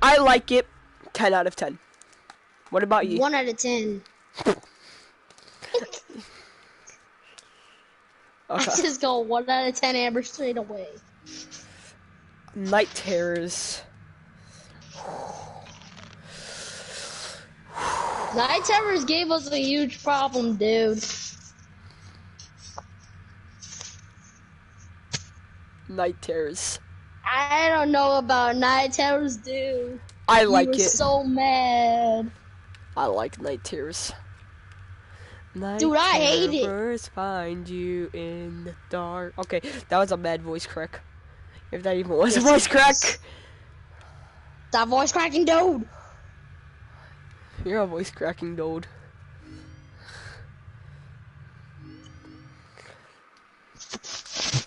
I like it 10 out of 10. What about you? 1 out of 10. I Okay. just go 1 out of 10 Amber straight away. Night terrors. Night Terrors gave us a huge problem, dude. Night terrors. I don't know about Night Terrors, dude. I like You were it. so mad. I like night terrors. Night Dude, I hate it. terrors find you in the dark. Okay, that was a bad voice crack. If that even was a Yes, voice it crack. was. That voice cracking dude. You're a voice cracking dude.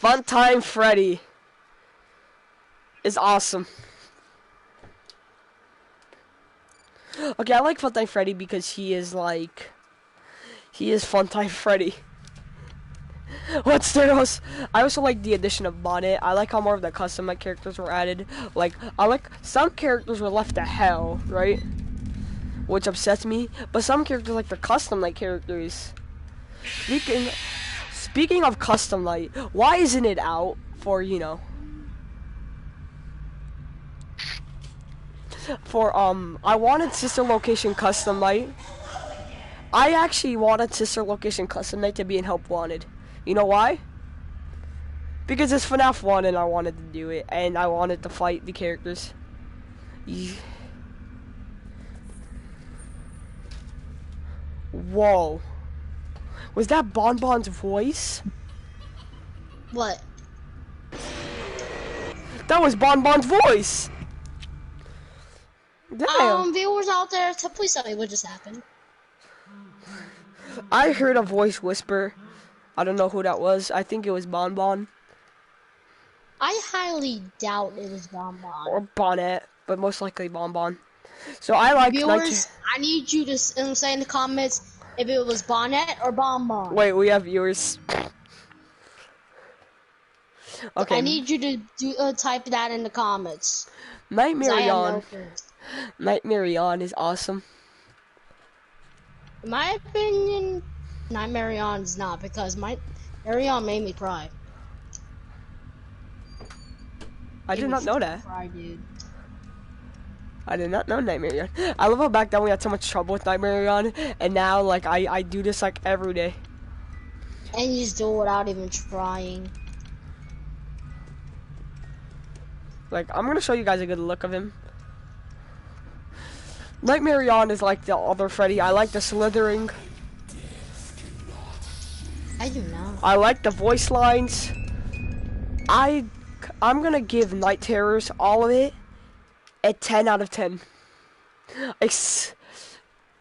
Funtime Freddy is awesome. Okay, I like Funtime Freddy because he is Funtime Freddy. What's there else? I also like the addition of Bonnet. I like how more of the custom night characters were added. Like, I like some characters were left to hell, right? Which upsets me. But some characters like the custom night characters. Speaking of custom night, why isn't it out for, you know? For I wanted Sister Location Custom Night. I actually wanted Sister Location Custom Night to be in Help Wanted. You know why? Because it's FNAF 1 and I wanted to do it. And I wanted to fight the characters. Whoa. Was that Bonbon's voice? What? That was Bonbon's voice! Damn. Viewers out there, please tell me what just happened. I heard a voice whisper. I don't know who that was. I think it was Bonbon. I highly doubt it was Bonbon. Or Bonnet, but most likely Bonbon. So I like Viewers, I need you to say in the comments if it was Bonnet or Bonbon. Wait, we have viewers. Okay. I need you to type that in the comments. Nightmare Yawn. No clue. Nightmare Yawn is awesome. In my opinion, Nightmare Yawn is not, because Nightmare Yawn made me cry. I did not know that. Cry, dude. I did not know Nightmare Yawn. I love how back then we had so much trouble with Nightmare Yawn, and now like I do this like every day. And you just do it without even trying. Like, I'm gonna show you guys a good look of him. Nightmare Yawn is like the other Freddy. I like the slithering. I do not. I like the voice lines. I'm gonna give Night Terrors, all of it, a 10 out of 10.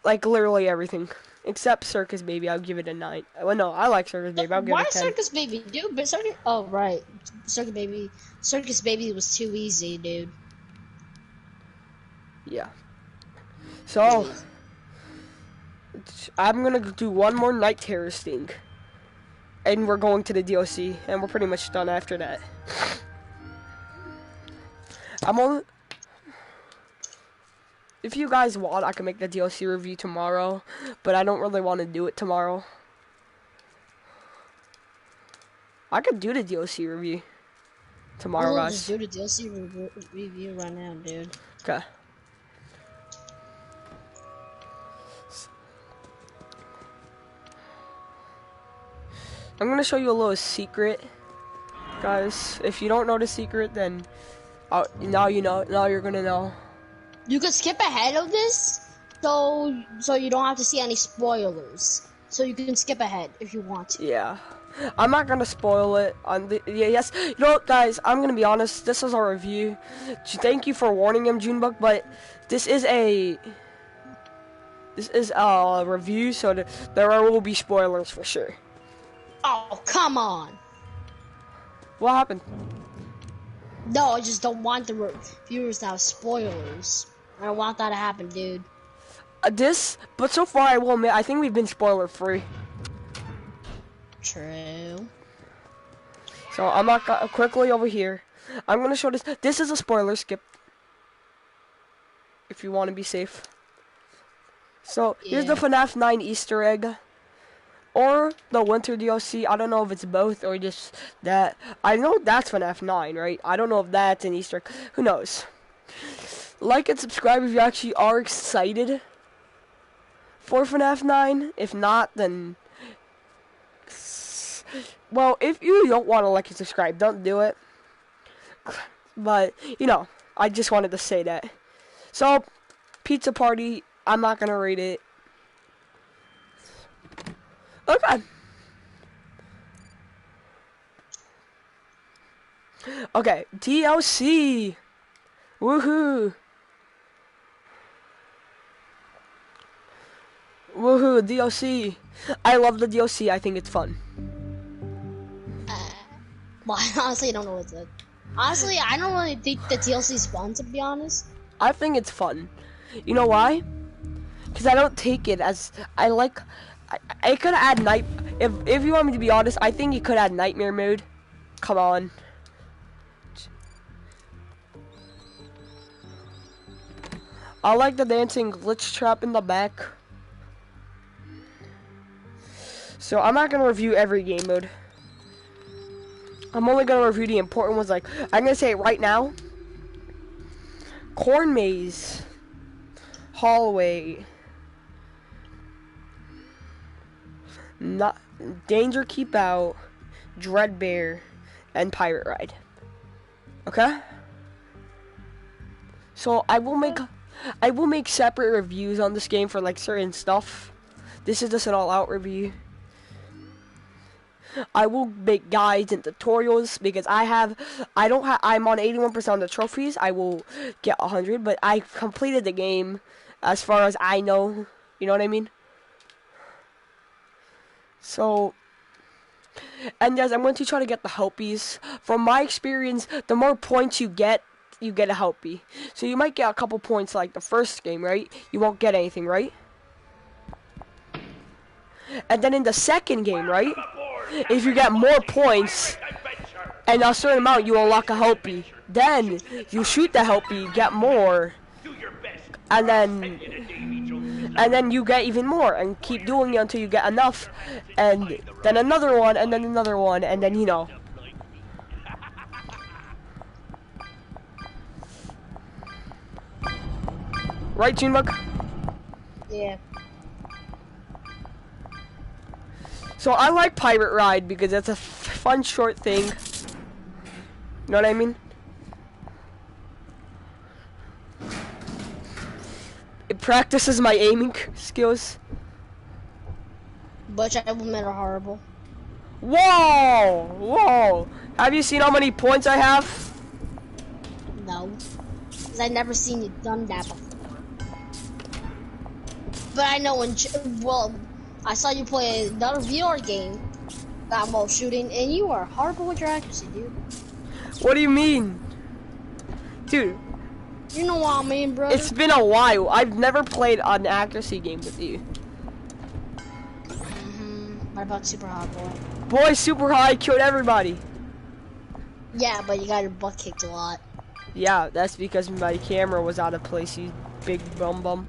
Like literally everything. Except Circus Baby, I'll give it a 9. Well, no, I like Circus Baby, I'll give Why it a 10. Circus Baby, dude? But oh right, Circus Baby was too easy, dude. Yeah. So, I'm gonna do one more Night Terrors thing. and we're going to the DLC, and we're pretty much done after that. If you guys want, I can make the DLC review tomorrow, but I don't really want to do it tomorrow. I could do the DLC review tomorrow, guys. Just do the DLC review right now, dude. Okay. I'm gonna show you a little secret, guys. If you don't know the secret, then now you know. Now you're gonna know. You could skip ahead of this, so you don't have to see any spoilers. So you can skip ahead if you want to. Yeah, I'm not gonna spoil it on the. Yes, you know what, guys? I'm gonna be honest. This is our review. Thank you for warning him, Junebug. But this is a review, so there will be spoilers for sure. Oh, come on. What happened? No, I just don't want the viewers to have spoilers. I don't want that to happen, dude. But so far, I will admit, I think we've been spoiler free. True. So I'm not quickly over here. I'm gonna show this. This is a spoiler skip. If you want to be safe. So here's the FNAF 9 Easter egg. Or the Winter DLC. I don't know if it's both or just that. I know that's FNAF 9, right? I don't know if that's an Easter egg. Who knows? Like and subscribe if you actually are excited for FNAF 9. If not, then... Well, if you don't want to like and subscribe, don't do it. But, you know, I just wanted to say that. So, Pizza Party, I'm not going to rate it. Okay. Okay, DLC. Woohoo. Woohoo, DLC. I love the DLC. I think it's fun. Well, I honestly don't know what's it. Honestly, I don't really think the DLC's fun, to be honest. I think it's fun. You know why? Because I don't take it as... I could add night... If you want me to be honest, I think you could add nightmare mode. Come on. I like the dancing glitch trap in the back. So I'm not going to review every game mode. I'm only going to review the important ones. Like, I'm going to say it right now. Corn Maze. Hallway. Not Danger Keep Out, Dreadbear, and Pirate Ride. Okay? So I will make separate reviews on this game for like certain stuff. This is just an all-out review. I will make guides and tutorials because I'm on 81% of the trophies. I will get 100, but I completed the game as far as I know. You know what I mean? So, and yes, I'm going to try to get the helpies. From my experience, the more points you get a helpie. So you might get a couple points like the first game, right? You won't get anything, right? And then in the second game, right? If you get more points and a certain amount, you unlock a helpie. Then you shoot the helpie, get more, and then you get even more, and keep doing it until you get enough, and then another one, and then another one, and then, you know. Right, Junebug? Yeah. So I like Pirate Ride because it's a fun short thing. You know what I mean? It practices my aiming skills. But I admit are horrible. Whoa! Whoa! Have you seen how many points I have? No. Because I've never seen you done that before. But I know I saw you play another VR game that involves shooting, and you are horrible with your accuracy, dude. What do you mean? Dude. You know what I mean, bro. It's been a while. I've never played an accuracy game with you. What about Super Hot Boy? Boy, super high, killed everybody. Yeah, but you got your butt kicked a lot. Yeah, that's because my camera was out of place, you big bum bum.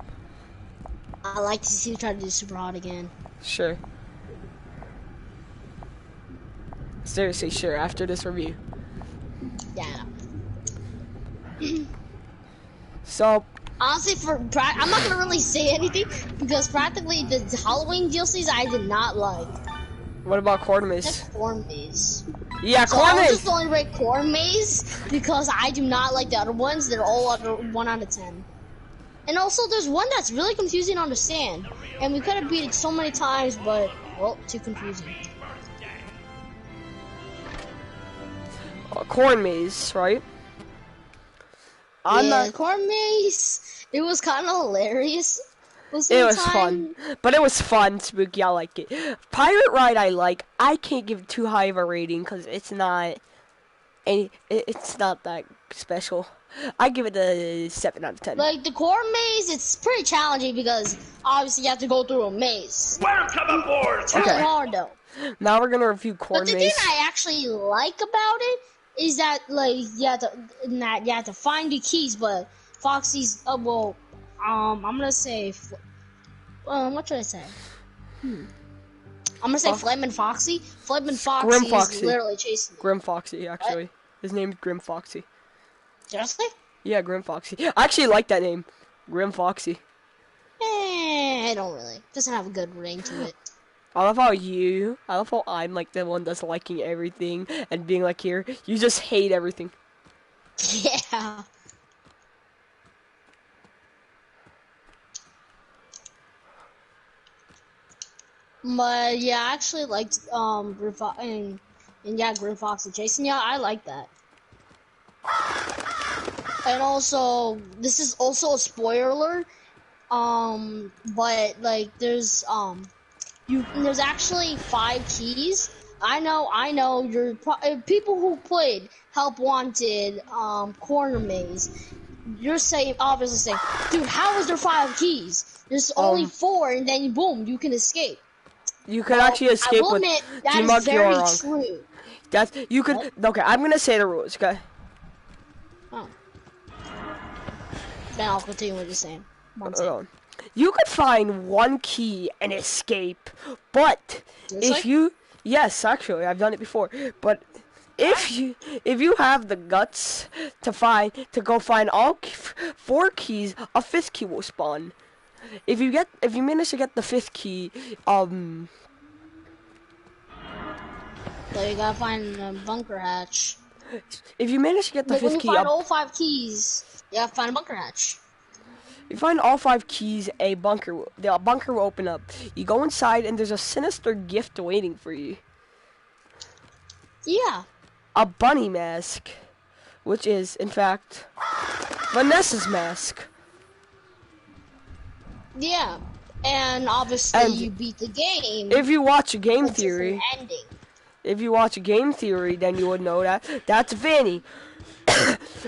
I like to see you try to do super hot again. Sure. Seriously, sure, after this review. Yeah. So, Honestly, I'm not gonna really say anything because practically the Halloween DLCs I did not like. what about Corn Maze? Except Corn Maze. Yeah, So Corn I'll Maze! just only rate Corn Maze because I do not like the other ones. They're all under 1 out of 10. And also, there's one that's really confusing to understand, and we could have beat it so many times, but well, too confusing. Corn Maze, right? Corn Maze. It was kind of hilarious. It was fun, but it was fun, spooky. I like it. Pirate Ride, I like. I can't give it too high of a rating because it's not that special. I give it a 7 out of 10. Like the Corn Maze, it's pretty challenging because obviously you have to go through a maze. Welcome aboard! It's really hard though. Now we're gonna review Corn But the Maze. thing I actually like about it is that like you have to find the keys, but Foxy's I'm gonna say what should I say? I'm gonna say Flamin' Foxy. Flamin' Foxy Grim is Foxy. literally chasing me. Grim Foxy, actually. What? His name's Grim Foxy. Seriously? Yeah, Grim Foxy. I actually like that name. Grim Foxy. I don't really. Doesn't have a good ring to it. I love how I'm like the one that's liking everything and being like here. You just hate everything. Yeah. But yeah, I actually liked Grim Fox and yeah, Grim Fox and Jason. Yeah, I like that. And also, this is also a spoiler. But like, there's actually 5 keys. I know. People who played Help Wanted, Corner Maze. You're obviously saying, dude, how is there 5 keys? There's only 4, and then boom, you can escape. You could actually escape with that is very true. You could. What? Okay, I'm gonna say the rules. Okay. Oh. Then I'll continue with the same. You could find 1 key and escape, but if you yes, actually, I've done it before. But if you have the guts to go find all 4 keys, a 5th key will spawn. If you manage to get the 5th key, So you gotta find a bunker hatch. If you manage to get the 5th key, when you find all 5 keys, you gotta find a bunker hatch. You find all 5 keys, the bunker will open up. You go inside, and there's a sinister gift waiting for you. Yeah. A bunny mask, which is, in fact, Vanessa's mask. Yeah. And obviously, you beat the game. If you watch Game Theory, ending. If you watch Game Theory, then you would know that's Vanny.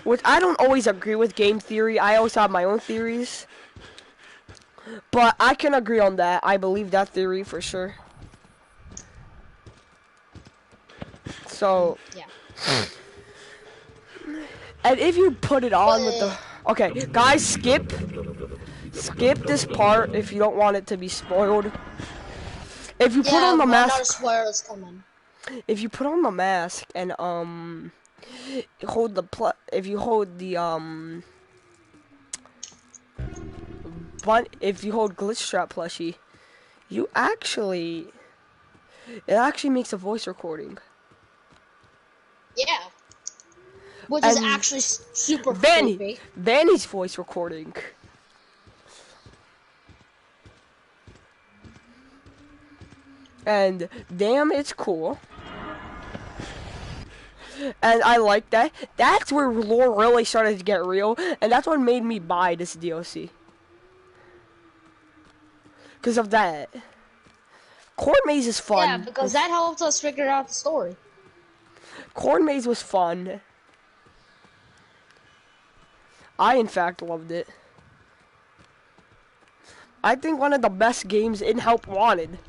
Which I don't always agree with Game Theory. I always have my own theories. But I can agree on that. I believe that theory for sure. So, yeah. And if you put it on with the... Okay, guys, skip this part if you don't want it to be spoiled. If you put on the mask... Not a spoiler is coming. If you put on the mask and hold the if you hold glitch trap plushie, it actually makes a voice recording. Yeah. Which is actually super creepy. Vanny's voice recording. And damn, it's cool. And I like that. That's where lore really started to get real, and that's what made me buy this DLC. Because of that. Corn Maze is fun. Yeah, because that helped us figure out the story. Corn Maze was fun. I, in fact, loved it. I think one of the best games in Help Wanted.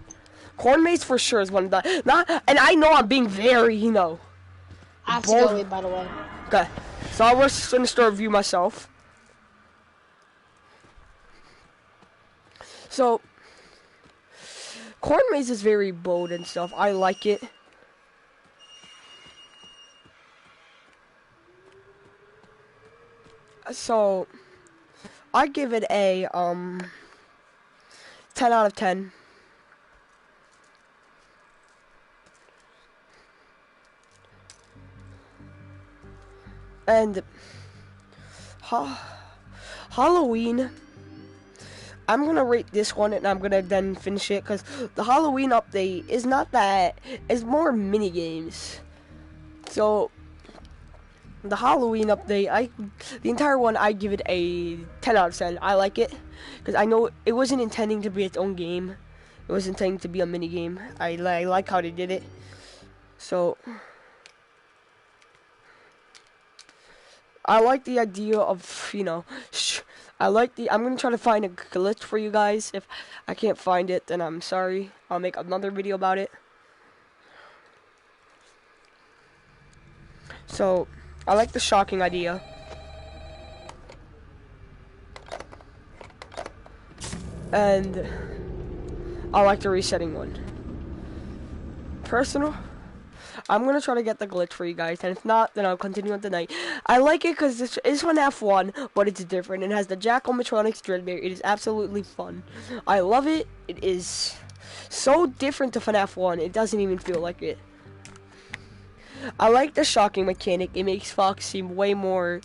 Corn maze for sure is one of the not, and I know I'm being very, you know. I have to bold. go away, by the way. Okay, so I was gonna start review myself. So, corn maze is very bold and stuff. I like it. So, I give it a 10 out of 10. And Halloween, I'm gonna rate this one and I'm gonna then finish it because the Halloween update is not that, it's more mini games. So the Halloween update, the entire one, I give it a 10 out of 10. I like it because I know it wasn't intending to be its own game. It was intending to be a mini game. I like how they did it. So I like the idea of, you know, I'm gonna try to find a glitch for you guys. If I can't find it, then I'm sorry. I'll make another video about it. So, I like the shocking idea. And I like the resetting one. Personal, I'm gonna try to get the glitch for you guys, and if not, then I'll continue on tonight. I like it because it's Fnaf 1, but it's different. It has the Jack-O-Matronics Dreadbear. It is absolutely fun. I love it. It is so different to Fnaf 1. It doesn't even feel like it. I like the shocking mechanic. It makes Fox seem way more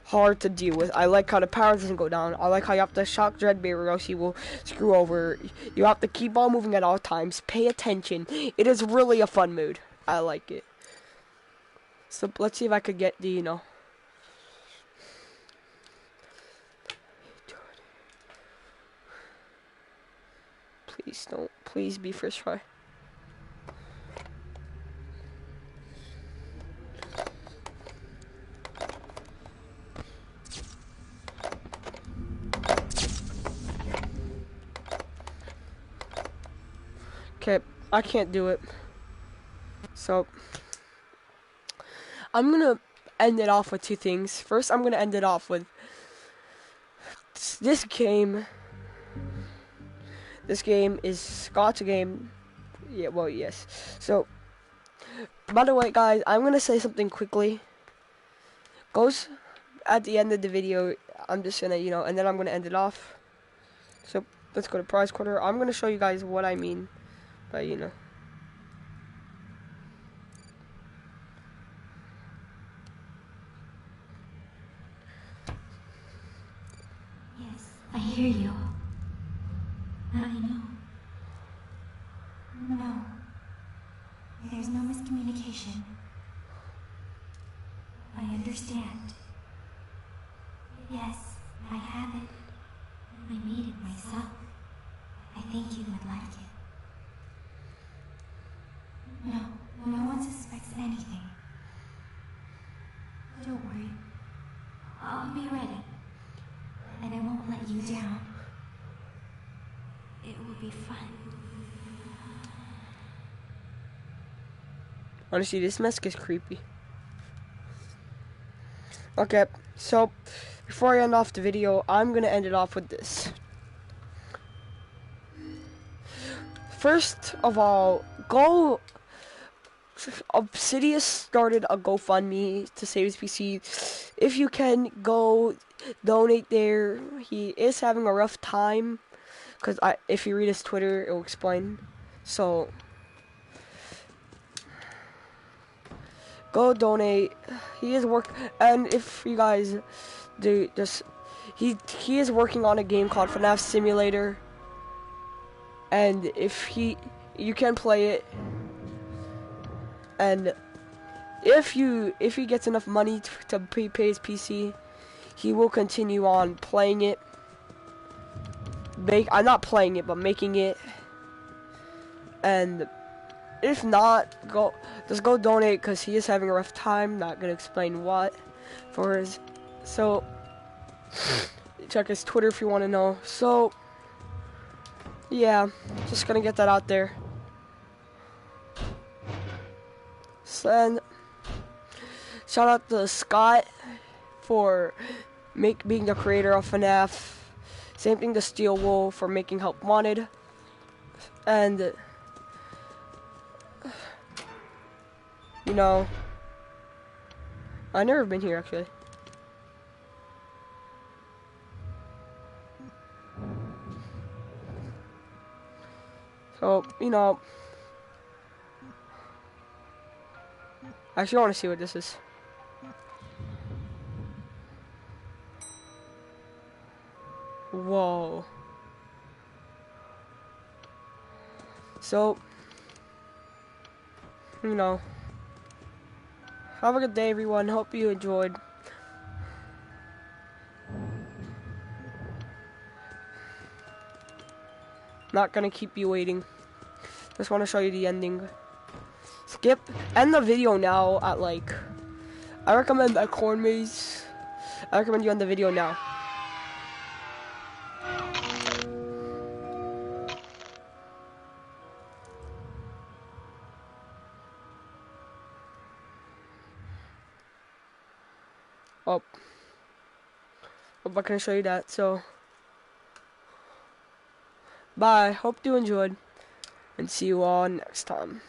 hard to deal with. I like how the power doesn't go down. I like how you have to shock Dreadbear or else he will screw over. You have to keep on moving at all times. Pay attention. It is really a fun mood. I like it. So let's see if I could get the, you know. Please don't. Please be first try. Okay, I can't do it. So, I'm gonna end it off with two things. First, I'm gonna end it off with this game. This game is Scott's game. Yeah, well, yes. So, by the way, guys, I'm gonna say something quickly. Goes at the end of the video. I'm just gonna, you know, and then I'm gonna end it off. So, let's go to prize quarter. I'm gonna show you guys what I mean by, you know. I hear you. I know. No. There's no miscommunication. I understand. Yes, I have it. I made it myself. I think you would like it. No, no one suspects anything. Don't worry. I'll be ready. And I won't let you down. It will be fun. Honestly, this mask is creepy. Okay, so before I end off the video, I'm gonna end it off with this. First of all, Obsidian started a GoFundMe to save his PC. If you can, go donate there. He is having a rough time, because if you read his Twitter, it will explain. So, go donate. He is and if you guys do, just, he is working on a game called Fnaf Simulator, and if you can play it. And if he gets enough money to pay his PC, he will continue on playing it. I'm not playing it, but making it. And if not, just go donate, because he is having a rough time. Not gonna explain what for his. So check his Twitter if you want to know. So yeah, just gonna get that out there. And shout out to Scott for being the creator of Fnaf. Same thing to Steel Wool for making Help Wanted. And you know, I've never been here actually. So, you know, I actually want to see what this is. Whoa. So, you know, have a good day, everyone. Hope you enjoyed. Not gonna keep you waiting. Just want to show you the ending. End the video now at like, I recommend that corn maze. I recommend you end the video now. Oh, hope I can show you that. So, bye. Hope you enjoyed, and see you all next time.